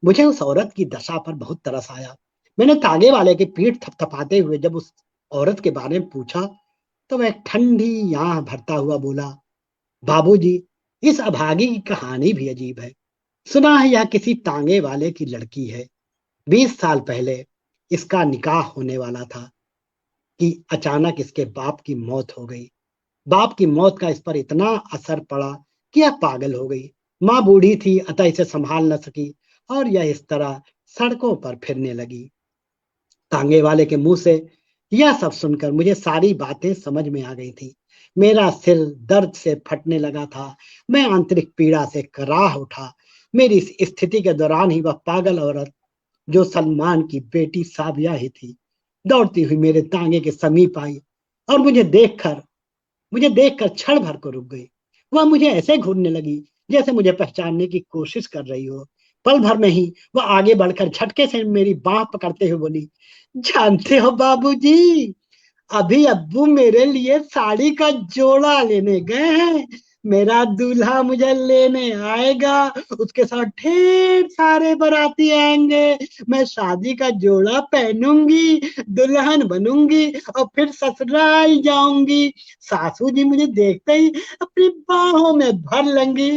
मुझे उस औरत की दशा पर बहुत तरस आया। मैंने तागे वाले की पीठ थपथपाते हुए जब उस औरत के बारे में पूछा तो वह ठंडी आह भरता हुआ बोला, बाबूजी, इस अभागी की कहानी भी अजीब है। सुना है यह किसी तांगे वाले की लड़की है। 20 साल पहले इसका निकाह होने वाला था कि अचानक इसके बाप की मौत हो गई। बाप की मौत का इस पर इतना असर पड़ा कि यह पागल हो गई। माँ बूढ़ी थी, अतः इसे संभाल न सकी और यह इस तरह सड़कों पर फिरने लगी। तांगे वाले के मुंह से यह सब सुनकर मुझे सारी बातें समझ में आ गई थी। मेरा सिर दर्द से फटने लगा था। मैं आंतरिक पीड़ा से कराह उठा। मेरी इस स्थिति के दौरान ही वह पागल औरत, जो सलमान की बेटी साबिया ही थी, दौड़ती हुई मेरे तांगे के समीप आई और मुझे देखकर क्षण भर को रुक गई। वह मुझे ऐसे घूरने लगी जैसे मुझे पहचानने की कोशिश कर रही हो। पल भर में ही वह आगे बढ़कर झटके से मेरी बाह पकड़ते हुए बोली, जानते हो बाबूजी, अभी अब्बू मेरे लिए साड़ी का जोड़ा लेने गए हैं। मेरा दूल्हा मुझे लेने आएगा, उसके साथ ढेर सारे बाराती आएंगे। मैं शादी का जोड़ा पहनूंगी, दुल्हन बनूंगी और फिर ससुराल जाऊंगी। सासू जी मुझे देखते ही अपनी बाहों में भर लेंगी।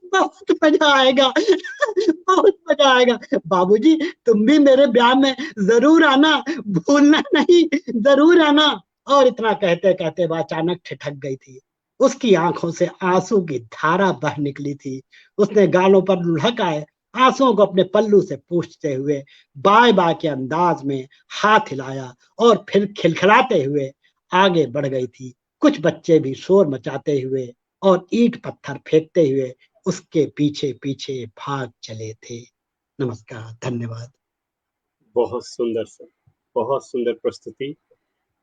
बहुत मजा आएगा, बहुत मजा आएगा। बाबूजी, तुम भी मेरे ब्याह में जरूर आना, भूलना नहीं, जरूर आना। और इतना कहते कहते वह अचानक ठिठक गई थी। उसकी आंखों से आंसू की धारा बह निकली थी। उसने गालों पर लुढ़क आए आंसुओं को अपने पल्लू से पोंछते हुए बाय बाय के अंदाज में हाथ हिलाया और फिर खिलखिलाते हुए आगे बढ़ गई थी। कुछ बच्चे भी शोर मचाते हुए और ईंट पत्थर फेंकते हुए उसके पीछे पीछे भाग चले थे। नमस्कार, धन्यवाद। बहुत सुंदर सर, बहुत सुंदर प्रस्तुति।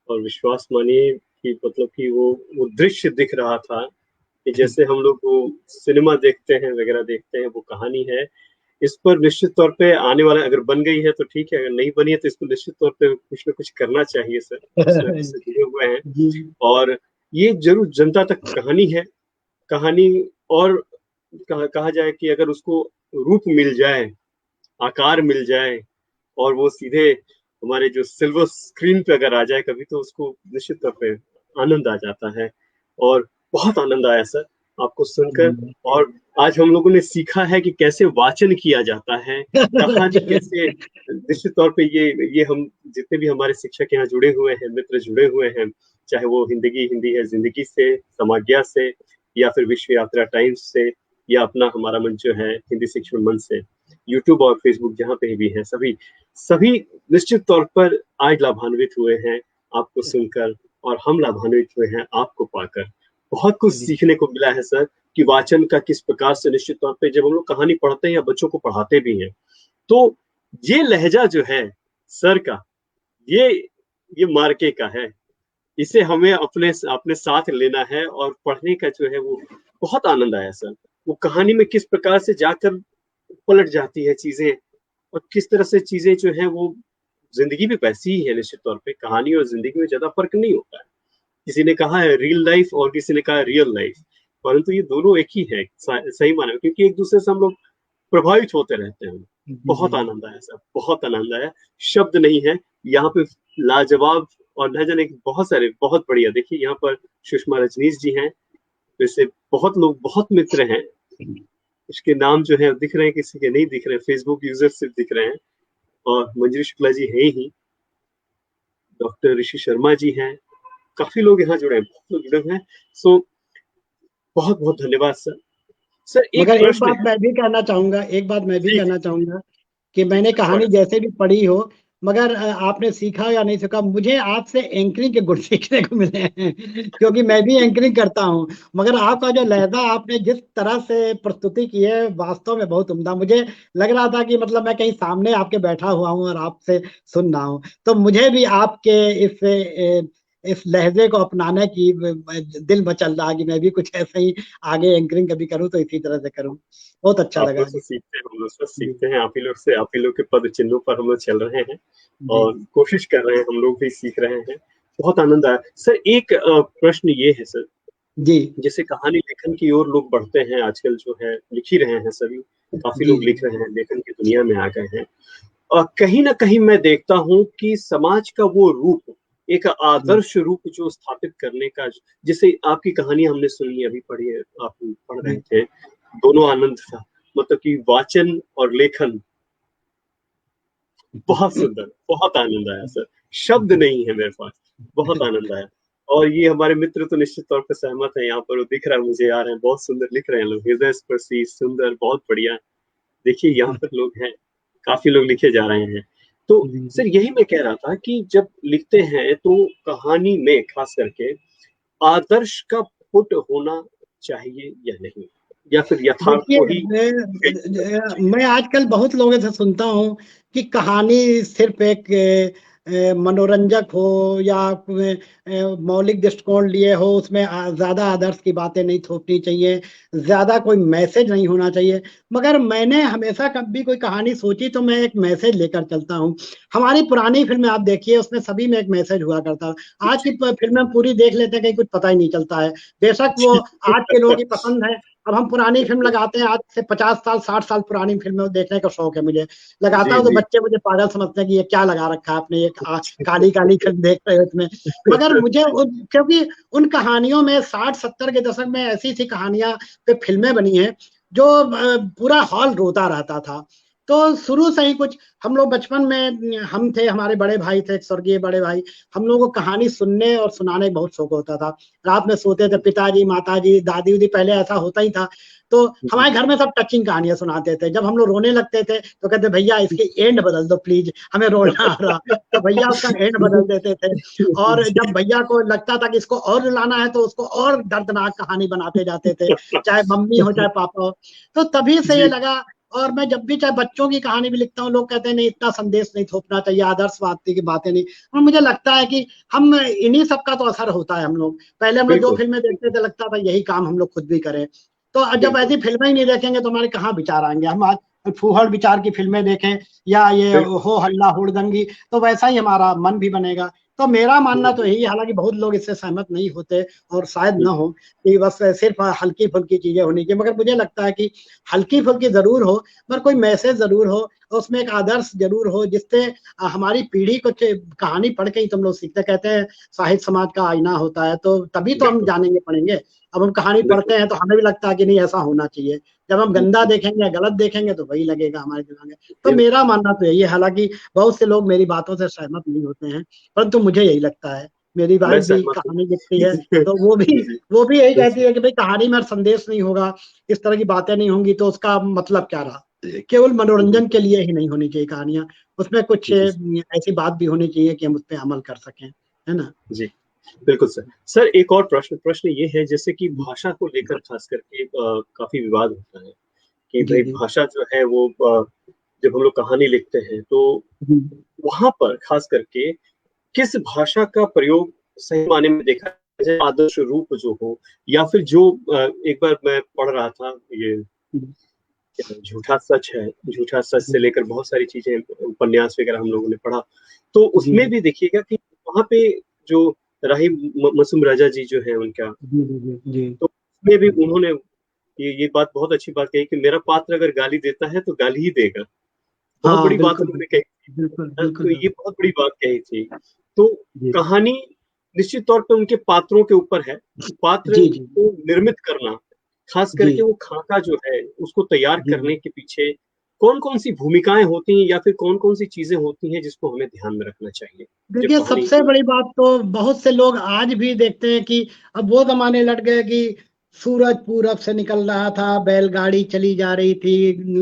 और विश्वास मानिए कि मतलब कि वो दृश्य दिख रहा था कि जैसे हम लोग वो सिनेमा देखते हैं वगैरह देखते हैं, वो कहानी है। इस पर निश्चित तौर पे आने वाला अगर बन गई है तो ठीक है, अगर नहीं बनी है तो इसको निश्चित तौर पे कुछ ना कुछ करना चाहिए सर। इसमें इससे जुड़े हुए हैं जी, और ये जरूर जनता तक कहानी है। कहानी और कहा जाए कि अगर उसको रूप मिल जाए, आकार मिल जाए और वो सीधे हमारे जो सिल्वर स्क्रीन पे अगर आ जाए कभी, तो उसको निश्चित तौर पे आनंद आ जाता है। और बहुत आनंद आया सर आपको सुनकर। जी। और आज हम लोगों ने सीखा है कि कैसे वाचन किया जाता है, कहानी कैसे, निश्चित तौर पे ये हम जितने भी हमारे शिक्षक यहाँ जुड़े हुए हैं, मित्र जुड़े हुए हैं, चाहे वो हिंदी है जिंदगी से, समाज्ञा से, या फिर विश्व यात्रा टाइम्स से, या अपना हमारा मंच जो है हिंदी शिक्षण मंच से, यूट्यूब और फेसबुक जहाँ पे भी है, सभी सभी निश्चित तौर पर आज लाभान्वित हुए हैं आपको सुनकर, और हम लाभान्वित हुए हैं आपको पाकर। बहुत कुछ जी, सीखने को मिला है सर कि वाचन का किस प्रकार से, निश्चित तौर पे जब हम लोग कहानी पढ़ते हैं या बच्चों को पढ़ाते भी हैं, तो ये लहजा जो है सर का, ये ये मार्के का है। इसे हमें अपने अपने साथ लेना है और पढ़ने का जो है वो बहुत आनंद आया सर। वो कहानी में किस प्रकार से जाकर पलट जाती है चीजें, और किस तरह से चीजें जो है वो, जिंदगी भी वैसी ही है। निश्चित तौर पे कहानी और जिंदगी में ज्यादा फर्क नहीं होता है। किसी ने कहा है रियल लाइफ और किसी ने कहा है रियल लाइफ, परंतु ये दोनों एक ही है सही माने में, क्योंकि एक दूसरे से हम लोग प्रभावित होते रहते हैं। जी, बहुत जी। आनंद आया सर, बहुत आनंद आया। शब्द नहीं है यहाँ पे। लाजवाब। और न जाने बहुत सारे, बहुत बढ़िया। देखिए यहाँ पर सुषमा रजनीश जी हैं, वैसे बहुत लोग, बहुत मित्र हैं। इसके नाम जो है दिख रहे हैं, किसी के नहीं दिख रहे हैं, फेसबुक यूजर सिर्फ दिख रहे हैं। और मंजरी शुक्ला जी है ही, डॉक्टर ऋषि शर्मा जी हैं, काफी लोग यहाँ जुड़े हैं, बहुत लोग जुड़े हुए हैं। सो बहुत बहुत धन्यवाद सर। सर एक मगर एक प्रश्न बात है। मैं भी कहना चाहूंगा, एक बात मैं भी जी कहना जी। चाहूंगा कि मैंने श्योर कहानी है सर। जैसे भी पढ़ी हो, मगर आपने सीखा या नहीं सीखा, मुझे आपसे एंकरिंग के गुण सीखने को मिले हैं क्योंकि मैं भी एंकरिंग करता हूँ। मगर आपका जो लहजा, आपने जिस तरह से प्रस्तुति की है, वास्तव में बहुत उम्दा। मुझे लग रहा था कि मतलब मैं कहीं सामने आपके बैठा हुआ हूँ और आपसे सुन रहा हूँ। तो मुझे भी आपके इस लहजे को अपनाने की दिल मचल रहा कि मैं भी कुछ ऐसे ही आगे एंकरिंग कभी करूँ तो इसी तरह से करूँ। बहुत अच्छा आप लगा लोग से जी। सीखते हैं, हम लोग से जी सीखते हैं, आप ही लोग से, आप ही लोग के पद चिन्हों पर हम लोग चल रहे हैं जी और कोशिश कर रहे हैं, हम लोग भी सीख रहे हैं। बहुत आनंद आया सर। एक प्रश्न ये है सर, जी जैसे कहानी लेखन की ओर लोग बढ़ते हैं आजकल, जो है लिख ही रहे हैं सभी, काफी जी लोग जी लिख रहे हैं, लेखन की दुनिया में आ गए हैं। और कहीं ना कहीं मैं देखता हूँ कि समाज का वो रूप, एक जी आदर्श रूप जो स्थापित करने का, जैसे आपकी कहानी हमने सुनी, अभी पढ़ी है, आप पढ़ रहे जी थे, दोनों आनंद था। मतलब कि वाचन और लेखन, बहुत सुंदर, बहुत आनंद आया सर, शब्द नहीं है मेरे पास, बहुत आनंद आया। और ये हमारे मित्र तो निश्चित तौर पर सहमत है, यहाँ पर वो दिख रहा है मुझे, आ रहे हैं, बहुत सुंदर लिख रहे हैं लोग, हृदय स्पर्शी, सुंदर, बहुत बढ़िया। देखिए यहाँ पर लोग हैं, काफी लोग लिखे जा रहे हैं। तो जी। सर यही मैं कह रहा था कि जब लिखते हैं तो कहानी में खास करके आदर्श का पुट होना चाहिए या नहीं, या फिर यथार्थ देखिए को ही पेश करना चाहिए। मैं आजकल बहुत लोगों से सुनता हूँ कि कहानी सिर्फ एक मनोरंजक हो या मौलिक दृष्टिकोण लिए हो, उसमें ज्यादा आदर्श की बातें नहीं थोपनी चाहिए, ज्यादा कोई मैसेज नहीं होना चाहिए। मगर मैंने हमेशा कभी कोई कहानी सोची तो मैं एक मैसेज लेकर चलता हूँ। हमारी पुरानी फिल्में आप देखिए, उसमें सभी में एक मैसेज हुआ करता। आज की फिल्में पूरी देख लेते हैं, कहीं कुछ पता ही नहीं चलता है। बेशक वो आज के लोगों की पसंद है। अब हम पुरानी फिल्म लगाते हैं, आज से 50 साल 60 साल पुरानी फिल्में देखने का शौक है मुझे। लगाता जी हूँ तो जी। बच्चे मुझे पागल समझते हैं कि ये क्या लगा रखा है आपने, ये काली काली फिल्म देख रहे हो इसमें। मगर मुझे क्योंकि उन कहानियों में 60 70 के दशक में ऐसी सी कहानियां पे फिल्में बनी हैं जो पूरा हॉल रोता रहता था। तो शुरू से ही कुछ हम लोग बचपन में हम थे, हमारे बड़े भाई थे, एक स्वर्गीय बड़े भाई, हम लोगों को कहानी सुनने और सुनाने का बहुत शौक होता था। रात में सोते थे, पिताजी माताजी दादी उदी, पहले ऐसा होता ही था। तो जी हमारे घर में सब टचिंग कहानियां सुनाते थे। जब हम लोग रोने लगते थे तो कहते भैया इसके एंड बदल दो प्लीज, हमें रोना आ रहा। तो भैया उसका एंड बदल देते थे। और जब भैया को लगता था कि इसको और रुलाना है तो उसको और दर्दनाक कहानी बनाते जाते थे, चाहे मम्मी हो चाहे पापा हो। तो तभी से ये जी। लगा। और मैं जब भी चाहे बच्चों की कहानी भी लिखता हूँ, लोग कहते हैं नहीं इतना संदेश नहीं थोपना चाहिए, आदर्शवाद की बातें नहीं। और मुझे लगता है कि हम इन्हीं सब का तो असर होता है। हम लोग पहले हम लोग जो बिल्कुल फिल्में देखते थे लगता था यही काम हम लोग खुद भी करें। तो जब बिल्कुल ऐसी फिल्में ही नहीं देखेंगे तो हमारे कहाँ विचार आएंगे। हम आज फूहड़ विचार की फिल्में देखें या ये बिल्कुल। हो हल्ला हुड़दंगी, तो वैसा ही हमारा मन भी बनेगा। तो मेरा मानना तो हम्म, यही है, हालांकि बहुत लोग इससे सहमत नहीं होते और शायद न हम्म, हो, कि बस सिर्फ हल्की फुल्की चीजें होनी चाहिए। मगर मुझे लगता है कि हल्की फुल्की जरूर हो, पर कोई मैसेज जरूर हो, और उसमें एक आदर्श जरूर हो, जिससे हमारी पीढ़ी को कहानी पढ़ के ही तुम लोग सीखते। कहते हैं साहित्य समाज का आईना होता है, तो तभी तो हम बिल्कुल जानेंगे पढ़ेंगे। अब हम कहानी बिल्कुल। पढ़ते हैं तो हमें भी लगता है कि नहीं ऐसा होना चाहिए। जब हम गंदा जी, देखेंगे, गलत देखेंगे, तो वही लगेगा हमारे दिमाग में। तो बिल्कुल। मेरा मानना तो यही है, हालांकि बहुत से लोग मेरी बातों से सहमत नहीं होते हैं, परंतु मुझे यही लगता है। मेरी मैं वाइफ भी सहमत हूँ। कहानी लिखती है, तो वो भी जी वो भी यही कहती जी है कि भाई कहानी में संदेश नहीं होगा, इस तरह की बातें नहीं होंगी तो उसका मतलब क्या रहा। केवल मनोरंजन के बिल्कुल। लिए ही नहीं होनी चाहिए कहानियां, उसमें कुछ जी ऐसी बात भी होनी चाहिए कि हम उस पर अमल कर सकें, है ना। जी। बिल्कुल सर। सर एक और प्रश्न प्रश्न ये है, जैसे कि भाषा को लेकर खास करके काफी विवाद होता है कि जी भाई जी भाषा जो है वो, जब हम लोग कहानी लिखते हैं तो जी वहां पर खास करके किस भाषा का प्रयोग सही मायने में देखा जाए, आदर्श रूप जो हो, या फिर जो एक बार मैं पढ़ रहा था, ये झूठा सच है, झूठा सच से लेकर बहुत सारी चीजें, उपन्यास वगैरह हम लोगों ने पढ़ा, तो जी उसमें भी देखिएगा कि वहां पे जो राही मसूम राजा जी जो है उनका, जी जी जी जी तो उसमें भी उन्होंने ये बात, बहुत अच्छी बात कही कि मेरा पात्र अगर गाली देता है तो गाली ही देगा। बहुत हाँ बड़ी बात बिल्कुल उन्होंने बिल्कुल कही थी। बिल्कुल तो बिल्कुल ये बिल्कुल। बहुत बड़ी बात कही थी। तो जी कहानी निश्चित तौर पे उनके पात्रों के ऊपर है, पात्र जी जी को निर्मित करना, खास जी करके वो खाका जो है उसको तैयार जी करने के पीछे कौन कौन सी भूमिकाएं होती हैं, या फिर कौन कौन सी चीजें होती हैं जिसको हमें ध्यान में रखना चाहिए जब देखिए, कहानी सबसे को। बड़ी बात तो बहुत से लोग आज भी देखते हैं कि अब वो जमाने लट गए कि सूरज पूरब से निकल रहा था, बैलगाड़ी चली जा रही थी,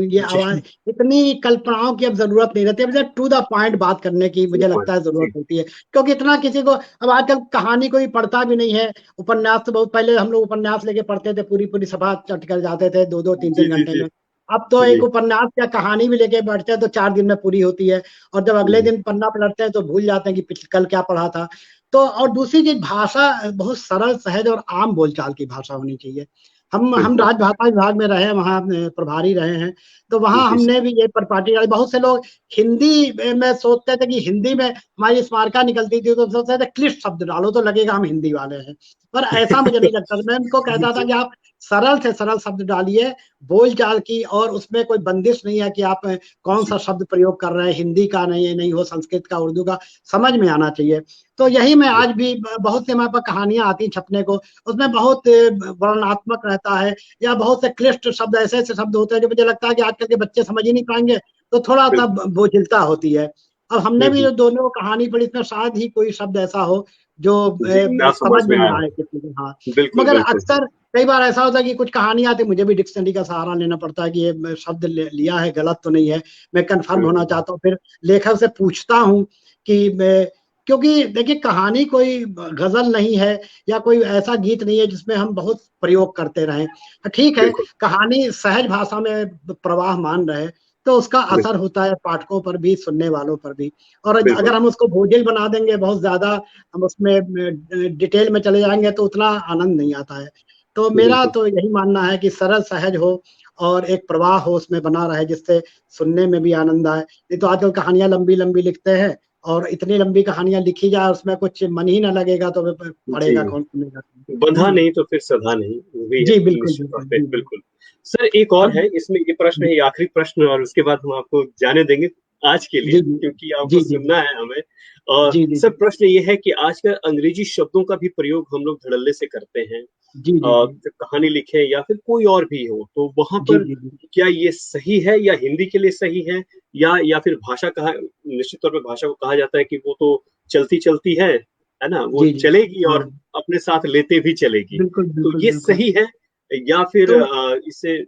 ये आवाज, जी, इतनी कल्पनाओं की अब जरूरत नहीं रहती। अब टू द पॉइंट बात करने की टू द मुझे लगता पॉइंट। है जरूरत जी, होती है, क्योंकि इतना किसी को अब आजकल कहानी कोई पढ़ता भी नहीं है। उपन्यास तो बहुत पहले हम लोग उपन्यास लेके पढ़ते थे, पूरी पूरी सभा चट कर जाते थे 2 2 3 3 घंटे जी, में। अब तो जी, एक उपन्यास या कहानी भी लेके बैठते हैं तो 4 दिन में पूरी होती है, और जब अगले जी, दिन पन्ना पलटते हैं तो भूल जाते हैं कि कल क्या पढ़ा था। तो और दूसरी चीज, भाषा बहुत सरल सहज और आम बोलचाल की भाषा होनी चाहिए। हम बिल्कुल। राजभाषा विभाग में रहे हैं, वहाँ प्रभारी रहे हैं, तो वहाँ जी, हमने भी ये परिपाटी डाली। बहुत से लोग हिंदी में सोचते थे कि हिंदी में हमारी स्मारका निकलती थी तो सोचते थे क्लिष्ट शब्द डालो तो लगेगा हम हिंदी वाले हैं, पर ऐसा मुझे नहीं लगता। मैं उनको कहता था जी, कि आप सरल से सरल शब्द डालिए, बोलचाल की, और उसमें कोई बंदिश नहीं है कि आप कौन जी, सा शब्द प्रयोग कर रहे हैं, हिंदी का नहीं हो, संस्कृत का, उर्दू का, समझ में आना चाहिए। तो यही मैं आज भी, बहुत से हमारे पास कहानियां आती छपने को, उसमें बहुत वर्णनात्मक रहता है, या बहुत से क्लिष्ट शब्द, ऐसे ऐसे शब्द होते हैं जो मुझे लगता है कि आजकल के बच्चे समझ ही नहीं पाएंगे, तो थोड़ा सा बिल्कुल। बोझिलता होती है। अब हमने भी हम्म, जो दोनों कहानी पढ़ी, इसमें शायद ही कोई शब्द ऐसा हो जो जी, ना समझ समझ में में ना आया आए हो। किसी को। हाँ, बिल्कुल, मगर बिल्कुल। अक्सर कई बार ऐसा होता है कि कुछ कहानी आती है, मुझे भी डिक्शनरी का सहारा लेना पड़ता है कि ये शब्द लिया है, गलत तो नहीं है, मैं कंफर्म होना हम्म, चाहता हूँ, फिर लेखक से पूछता हूँ कि मैं, क्योंकि देखिए कहानी कोई गजल नहीं है, या कोई ऐसा गीत नहीं है जिसमें हम बहुत प्रयोग करते रहें। ठीक है, बिल्कुल, कहानी सहज भाषा में प्रवाह मान रहे, तो उसका असर बिल्कुल, होता है पाठकों पर भी, सुनने वालों पर भी। और बिल्कुल, अगर हम उसको बोझिल बना देंगे बहुत ज्यादा, हम उसमें डिटेल में चले जाएंगे तो उतना आनंद नहीं आता है। तो मेरा बिल्कुल। तो यही मानना है कि सरल सहज हो, और एक प्रवाह हो उसमें बना रहे, जिससे सुनने में भी आनंद आए। नहीं तो आजकल कहानियां लंबी लंबी लिखते हैं, और इतनी लंबी कहानियां लिखी जाए उसमें कुछ मन ही ना लगेगा तो जी, पढ़ेगा कौन, सुनेगा कौन? बंधा नहीं तो फिर सधा नहीं, वो भी है जी बिल्कुल निश्चित तौर बिल्कुल, पे। जी जी। बिल्कुल। सर एक और अब है इसमें, ये प्रश्न है, ये आखिरी प्रश्न, और उसके बाद हम आपको जाने देंगे आज के लिए, जी जी क्योंकि आपको जी जी सुनना है हमें। और जी जी सर जी प्रश्न ये है कि आजकल अंग्रेजी शब्दों का भी प्रयोग हम लोग धड़ल्ले से करते हैं, जी जी जी जब कहानी लिखे या फिर कोई और भी हो, तो वहां जी पर जी जी क्या ये सही है, या हिंदी के लिए सही है, या फिर भाषा कहा, निश्चित तौर पे भाषा को कहा जाता है कि वो तो चलती चलती है ना, वो जी जी। चलेगी हाँ, और अपने साथ लेते भी चलेगी। बिल्कुल तो बिल्कुल ये बिल्कुल। सही है, या फिर तो इसे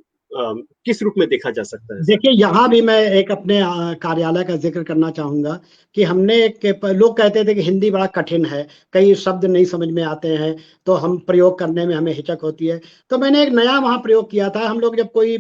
किस रूप में देखा जा सकता है सर? देखिए, यहाँ भी मैं एक अपने कार्यालय का जिक्र करना चाहूंगा कि हमने लोग कहते थे कि हिंदी बड़ा कठिन है, कई शब्द नहीं समझ में आते हैं, तो हम प्रयोग करने में हमें हिचक होती है। तो मैंने एक नया वहाँ प्रयोग किया था। हम लोग जब कोई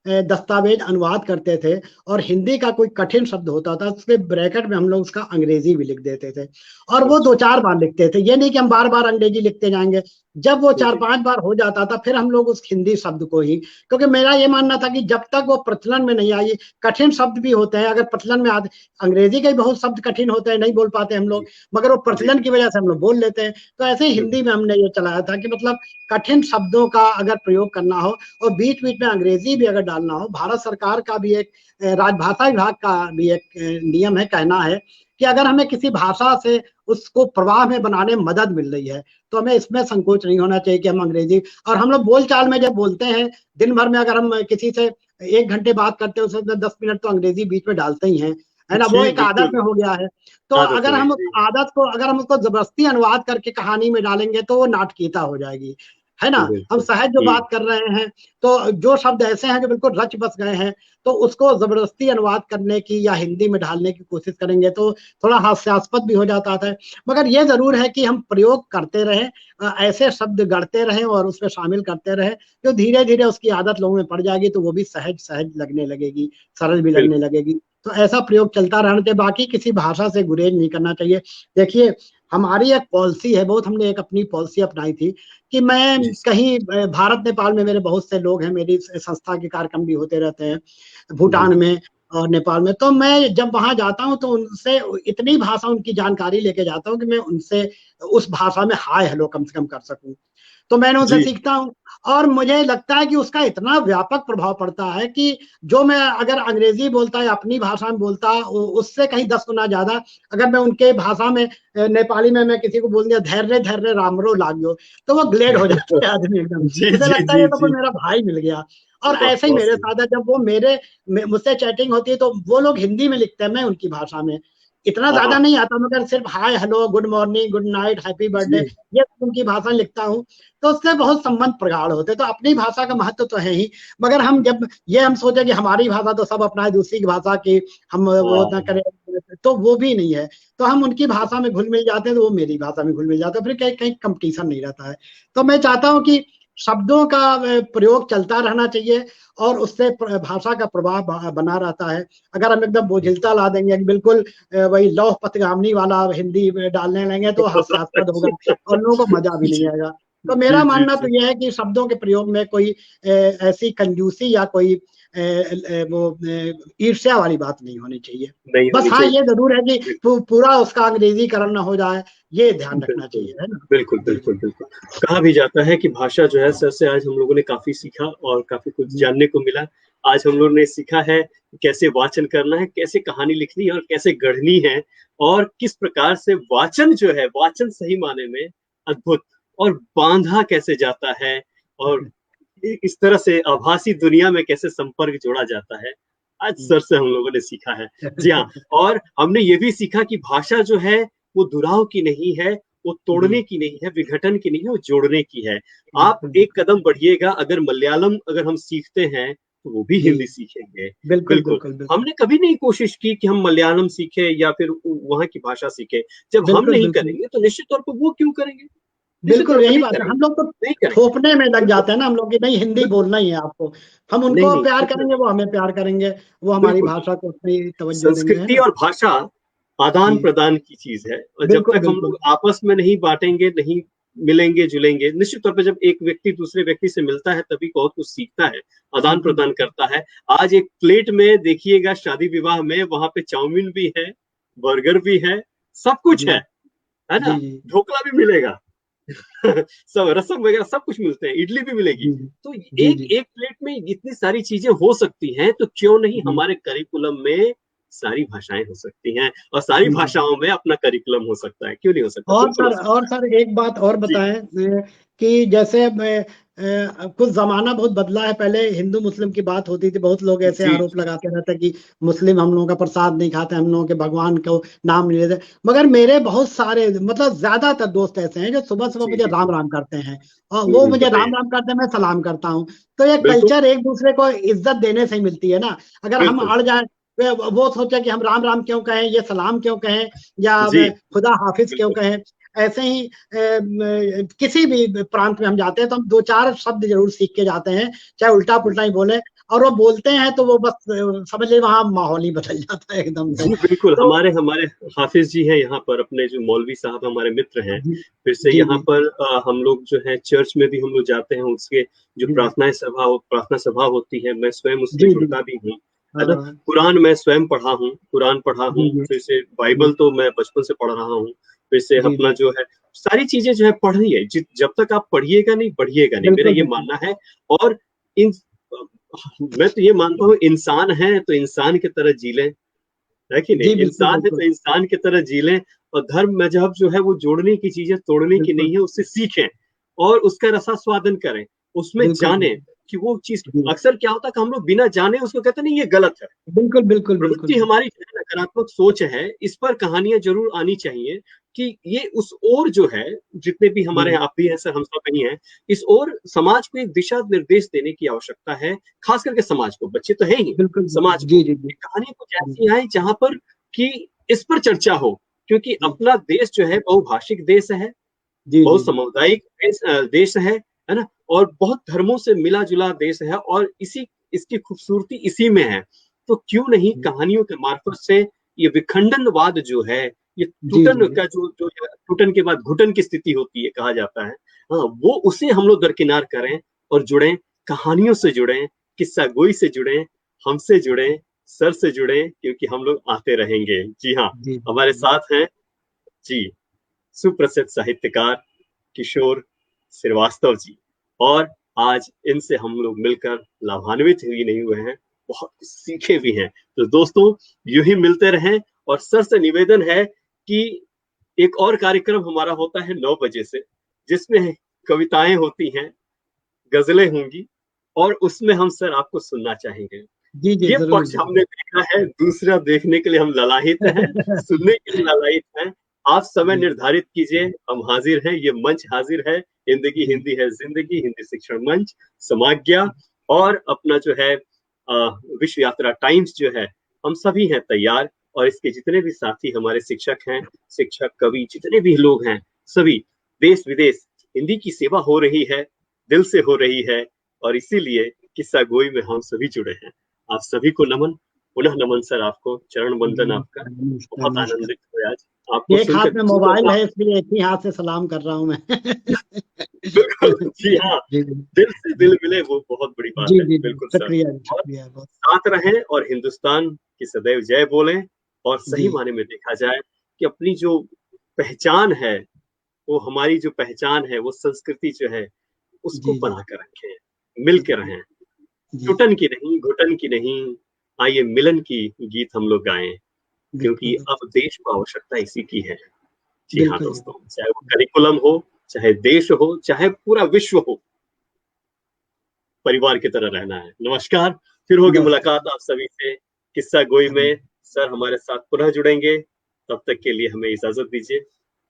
दस्तावेज अनुवाद करते थे, और हिंदी का कोई कठिन शब्द होता था, उसके ब्रैकेट में हम लोग उसका अंग्रेजी भी लिख देते थे, और वो दो अच्छा। चार बार लिखते थे, ये नहीं कि हम बार बार अंग्रेजी लिखते जाएंगे। जब वो चार जी, पांच बार हो जाता था, फिर हम लोग उस हिंदी शब्द को ही, क्योंकि मेरा ये मानना था कि जब तक वो प्रचलन में नहीं आई, कठिन शब्द भी होते हैं, अगर प्रचलन में आते, अंग्रेजी के भी बहुत शब्द कठिन होते हैं, नहीं बोल पाते हम जी, लोग, मगर वो जी, प्रचलन की वजह से हम लोग बोल लेते हैं। तो ऐसे ही बिल्कुल, हिंदी में हमने ये चलाया था कि मतलब कठिन शब्दों का अगर प्रयोग करना हो, और बीच बीच में अंग्रेजी भी अगर डालना हो, भारत सरकार का भी एक, राजभाषा विभाग का भी एक नियम है, कहना है कि अगर हमें किसी भाषा से उसको प्रवाह में बनाने में मदद मिल रही है, तो हमें इसमें संकोच नहीं होना चाहिए कि हम अंग्रेजी, और हम लोग बोलचाल में जब बोलते हैं, दिन भर में अगर हम किसी से 1 घंटे बात करते हैं, उसमें 10 मिनट तो अंग्रेजी बीच में डालते ही हैं, है ना, वो जी, एक आदत बिल्कुल, में हो गया है। तो आदत हो अगर गई। हम उस जी, आदत को, अगर हम उसको जबरदस्ती अनुवाद करके कहानी में डालेंगे तो वो नाटकीयता हो जाएगी, है ना। हम बिल्कुल। सहज जो बात कर रहे हैं, तो जो शब्द ऐसे हैं जो बिल्कुल रच बस गए हैं, तो उसको जबरदस्ती अनुवाद करने की या हिंदी में ढालने की कोशिश करेंगे तो थोड़ा हास्यास्पद भी हो जाता है। मगर ये जरूर है कि हम प्रयोग करते रहें, ऐसे शब्द गढ़ते रहें और उसमें शामिल करते रहें, जो धीरे धीरे उसकी आदत लोगों में पड़ जाएगी, तो वो भी सहज सहज लगने लगेगी, सरल भी लगने बिल्कुल। लगेगी। तो ऐसा प्रयोग चलता रहना चाहिए, बाकी किसी भाषा से गुरेज नहीं करना चाहिए। देखिए, हमारी एक पॉलिसी है, बहुत हमने एक अपनी पॉलिसी अपनाई थी कि मैं जी, कहीं, भारत नेपाल में मेरे बहुत से लोग हैं, मेरी संस्था के कार्यक्रम भी होते रहते हैं जी, भूटान में और नेपाल में। तो मैं जब वहां जाता हूँ तो उनसे इतनी भाषा, उनकी जानकारी लेके जाता हूँ कि मैं उनसे उस भाषा में हाय हेलो कम से कम कर सकूं। तो मैंने उनसे जी, सीखता हूँ, और मुझे लगता है कि उसका इतना व्यापक प्रभाव पड़ता है कि जो मैं अगर अंग्रेजी बोलता या अपनी भाषा में बोलता, उससे कहीं 10 गुना ज्यादा अगर मैं उनके भाषा में, नेपाली में मैं किसी को बोल दिया धैर्य धैर्य रामरो लागो, तो वो ग्लेड हो जाता है आदमी एकदम, जी, उसे जी, लगता है जी, ये तो कोई जी। मेरा भाई मिल गया। और वाह! ऐसे ही बहुत मेरे सही। साथ है, जब वो मुझसे चैटिंग होती है तो वो लोग हिंदी में लिखते हैं, मैं उनकी भाषा में, इतना हाँ ज्यादा हाँ नहीं आता, मगर सिर्फ hi hello good morning good night happy birthday, जी ये उनकी भाषा लिखता हूँ। तो उससे बहुत संबंध प्रगाढ़ होते, तो अपनी भाषा का महत्व तो है ही। मगर हम जब ये हम सोचे कि हमारी भाषा तो सब अपना है, दूसरी की भाषा की हम वो ना हाँ करें, तो वो भी नहीं है। तो हम उनकी भाषा में घुल मिल जाते हैं, तो वो मेरी भाषा में घुल मिल जाते हैं, फिर कहीं कहीं कंपटीशन नहीं रहता है। तो मैं चाहता हूँ कि शब्दों का प्रयोग चलता रहना चाहिए, और उससे भाषा का प्रभाव बना रहता है। अगर हम एकदम बोझिलता ला देंगे कि बिल्कुल वही लौह पथगामिनी वाला हिंदी में डालने लगेंगे, तो हास्यास्पद होगा और लोगों को मजा भी नहीं जी आएगा। तो जी मेरा जी मानना तो जी यह है कि शब्दों के प्रयोग में कोई ऐसी कंजूसी या कोई वो ईर्ष्या वाली बात नहीं होनी चाहिए। नहीं बस होनी हाँ, चाहिए। ये जरूर है कि पूरा उसका अंग्रेजीकरण ना हो जाए, ये ध्यान रखना बिल्कुल चाहिए, है ना। बिल्कुल जी जी बिल्कुल बिल्कुल। कहा भी जाता है कि भाषा जो है, सर से आज हम लोगों ने काफी सीखा और काफी कुछ जी जानने को मिला। आज हम लोगों ने सीखा है कि कैसे वाचन करना है, कैसे कहानी लिखनी है और कैसे गढ़नी है, और किस प्रकार से वाचन जो है, वाचन सही माने में अद्भुत, और बांधा कैसे जाता है, और इस तरह से आभासी दुनिया में कैसे संपर्क जोड़ा जाता है, आज सर से हम लोगों ने सीखा है। जी हाँ। और हमने ये भी सीखा कि भाषा जो है वो दुराव की नहीं है, वो जी, तोड़ने की नहीं है, विघटन की नहीं है, वो जोड़ने की है। आप बिल्कुल एक बिल्कुल। कदम बढ़िएगा, अगर मलयालम अगर हम सीखते हैं तो वो भी जी, हिंदी सीखेंगे। बिल्कुल बिल्कुल। बिल्कुल बिल्कुल हमने कभी नहीं कोशिश की कि हम मलयालम सीखे या फिर वहां की भाषा सीखे। जब हम बिल्कुल नहीं बिल्कुल करेंगे तो निश्चित तौर पर वो क्यों करेंगे? निश्चित बिल्कुल तौर पर यही नहीं बात है। करेंगे। हम लोग तो नहीं करेंगे। थोपने में लग बिल्कुल जाते हैं ना, हम लोग की नहीं हिंदी बिल्कुल। बोलना ही है आपको। हम नहीं उनको नहीं, प्यार सच में करेंगे, वो हमें प्यार करेंगे, वो हमारी बिल्कुल। भाषा को उतनी तवज्जो देंगे, है संस्कृति ना। और भाषा आदान जी, प्रदान की चीज है, और जब बिल्कुल तक हम बिल्कुल। लोग आपस में नहीं बांटेंगे, नहीं मिलेंगे जुलेंगे, निश्चित तौर पे जब एक व्यक्ति दूसरे व्यक्ति से मिलता है तभी बहुत कुछ सीखता है, आदान बिल्कुल प्रदान बिल्कुल। करता है। आज एक प्लेट में देखिएगा शादी विवाह में, वहां पे चाउमीन भी है, बर्गर भी है, सब कुछ जी है जी ना, जी ढोकला भी मिलेगा। सब रसम वगैरह सब कुछ मिलते हैं, इडली भी मिलेगी। जी तो जी एक जी एक प्लेट में इतनी सारी चीजें हो सकती हैं, तो क्यों नहीं जी हमारे करिकुलम में सारी भाषाएं हो सकती हैं, और सारी जी जी। भाषाओं में अपना करिकुलम हो सकता है, क्यों नहीं हो सकता? बिल्कुल हो सकता और सर एक बात और है। जी बताएं, कि जैसे कुछ जमाना बहुत बदला है। पहले हिंदू मुस्लिम की बात होती थी, बहुत लोग ऐसे जी आरोप लगाते रहते कि मुस्लिम हम लोगों का प्रसाद नहीं खाते, हम लोगों के भगवान को नाम नहीं लेते। मगर मेरे बहुत सारे, मतलब ज्यादातर दोस्त ऐसे हैं जो सुबह सुबह जी मुझे जी राम जी। राम करते हैं, और वो मुझे बताइए। राम राम करते हैं, मैं सलाम करता हूँ। तो ये बिल्कुल कल्चर एक दूसरे को इज्जत देने से ही मिलती है ना। अगर हम बिल्कुल। अड़ जाए, वो सोचे कि हम राम राम क्यों कहें, ये सलाम क्यों कहें, या जी खुदा हाफिज क्यों बिल्कुल कहें। ऐसे ही किसी भी प्रांत में हम जाते हैं तो हम दो चार शब्द जरूर सीख के जाते हैं, चाहे उल्टा पुल्टा ही बोले। और वो बोलते हैं तो वो बस समझ लीजिए वहां माहौल ही बदल जाता है एकदम से। जी बिल्कुल। तो हमारे हमारे हाफिज जी हैं यहाँ पर, अपने जो मौलवी साहब हमारे मित्र हैं। जी फिर से जी यहाँ जी पर हम लोग जो है चर्च में भी हम लोग जाते हैं, उसके जो जी प्रार्थना सभा होती है, मैं स्वयं उसमें जी जी जुड़ता भी हूँ, है ना। हाँ, कुरान मैं स्वयं पढ़ा हूँ, कुरान पढ़ा जी हूँ, जी फिर से जी बाइबल तो मैं बचपन से पढ़ रहा हूँ। फिर से जी अपना जी जो है सारी चीजें जो है पढ़िए, जब तक आप पढ़िएगा नहीं बढ़िएगा नहीं, मेरा बिल्कुल ये बिल्कुल। मानना है। और इन मैं तो ये मानता हूँ, इंसान है तो इंसान की तरह जी लें, है कि नहीं? जी बिल्कुल इंसान है बिल्कुल तो इंसान की तरह जी लें। और धर्म मजहब जो है वो जोड़ने की चीज है, तोड़ने की बिल्कुल नहीं है, उससे सीखें और उसका रसास्वादन करें, उसमें बिल्कुल जाने बिल्कुल। कि वो चीज। जी अक्सर क्या होता है कि हम लोग बिना जाने उसको कहते नहीं ये गलत है। बिल्कुल बिल्कुल बिल्कुल प्रवृत्ति हमारी जो है, नकारात्मक सोच है, इस पर कहानियां जरूर आनी चाहिए कि ये उस ओर जो है, जितने भी हमारे जी आप भी हैं सर, हम सब नहीं हैं, इस ओर समाज को एक दिशा निर्देश देने की आवश्यकता है। खास करके समाज को, बच्चे तो है ही, बिल्कुल बिल्कुल। समाज जी को जी जी ये कहानी कुछ जी ऐसी आए जहां पर कि इस पर चर्चा हो, क्योंकि जी अपना देश जो है बहुभाषिक देश है, जी जी बहुत सामुदायिक देश है ना, और बहुत धर्मों से मिला जुला देश है, और इसी इसकी खूबसूरती इसी में है। तो क्यों नहीं जी कहानियों के मार्फत से ये विखंडनवाद जो है, ये जी टूटन जी का जो टूटन के बाद घुटन की स्थिति होती है कहा जाता है, हाँ, वो उसे हम लोग दरकिनार करें और जुड़ें, कहानियों से जुड़ें, किस्सा गोई से जुड़ें, हमसे जुड़ें, सर से जुड़ें, क्योंकि हम लोग आते रहेंगे। जी हाँ। जी हमारे जी साथ हैं जी सुप्रसिद्ध साहित्यकार किशोर श्रीवास्तव जी। और आज इनसे हम लोग मिलकर लाभान्वित ही नहीं हुए हैं, बहुत कुछ सीखे भी हैं। तो दोस्तों, यूं ही मिलते रहें। और सर से निवेदन है कि एक और कार्यक्रम हमारा होता है 9 बजे से, जिसमें कविताएं होती हैं, गजलें होंगी, और उसमें हम सर आपको सुनना चाहेंगे। जी जी, ये जरूर पक्ष जरूर। हमने देखा है, दूसरा देखने के लिए हम ललायित हैं, सुनने के लिए ललायित हैं। आप समय जी निर्धारित कीजिए, हम हाजिर हैं, ये मंच हाजिर है। हिंदी जी हिंदी है जिंदगी, हिंदी शिक्षण मंच, समाज्ञा और अपना जो है विश्व यात्रा टाइम्स जो है, हम सभी हैं तैयार। और इसके जितने भी साथी हमारे शिक्षक हैं, शिक्षक कवि जितने भी लोग हैं, सभी देश विदेश हिंदी की सेवा हो रही है, दिल से हो रही है। और इसीलिए किस्सा गोई में हम सभी जुड़े हैं। आप सभी को नमन, पुनः नमन सर, आपको चरण वंदन आपका। नमस्कार नमस्कार बहुत नमस्कार। आनंदित हुए आज आपको एक सुनकर। हाथ में जी मोबाइल हाँ, है, इसलिए एक ही हाथ से सलाम कर रहा हूँ मैं। बिल्कुल, जी हाँ, जी दिल से दिल मिले वो बहुत बड़ी बात जी है, जी जी, बिल्कुल सर। शुक्रिया जी, और शुक्रिया बहुत। साथ रहें और हिंदुस्तान की सदैव जय बोलें। और जी सही माने में देखा जाए कि अपनी जो पहचान है, वो हमारी जो पहचान है, वो संस्कृति जो है, उसको जी जी बना कर रखें, मिल के जी रहें, जी, टुटन की नहीं, घुटन की नहीं। आइए मिलन की गीत हम लोग गाएं, क्योंकि बिल्कुल अब देश को आवश्यकता इसी की है। जी हाँ बिल्कुल जी। दोस्तों, चाहे वो करिकुलम हो, चाहे देश हो, चाहे पूरा विश्व हो, परिवार की तरह रहना है। नमस्कार, फिर होगी बस मुलाकात आप सभी से किस्सा गोई में। सर हमारे साथ पुनः जुड़ेंगे, तब तक के लिए हमें इजाजत दीजिए।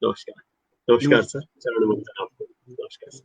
नमस्कार। नमस्कार सर, नमस्कार। चरण वंदन आपको। नमस्कार।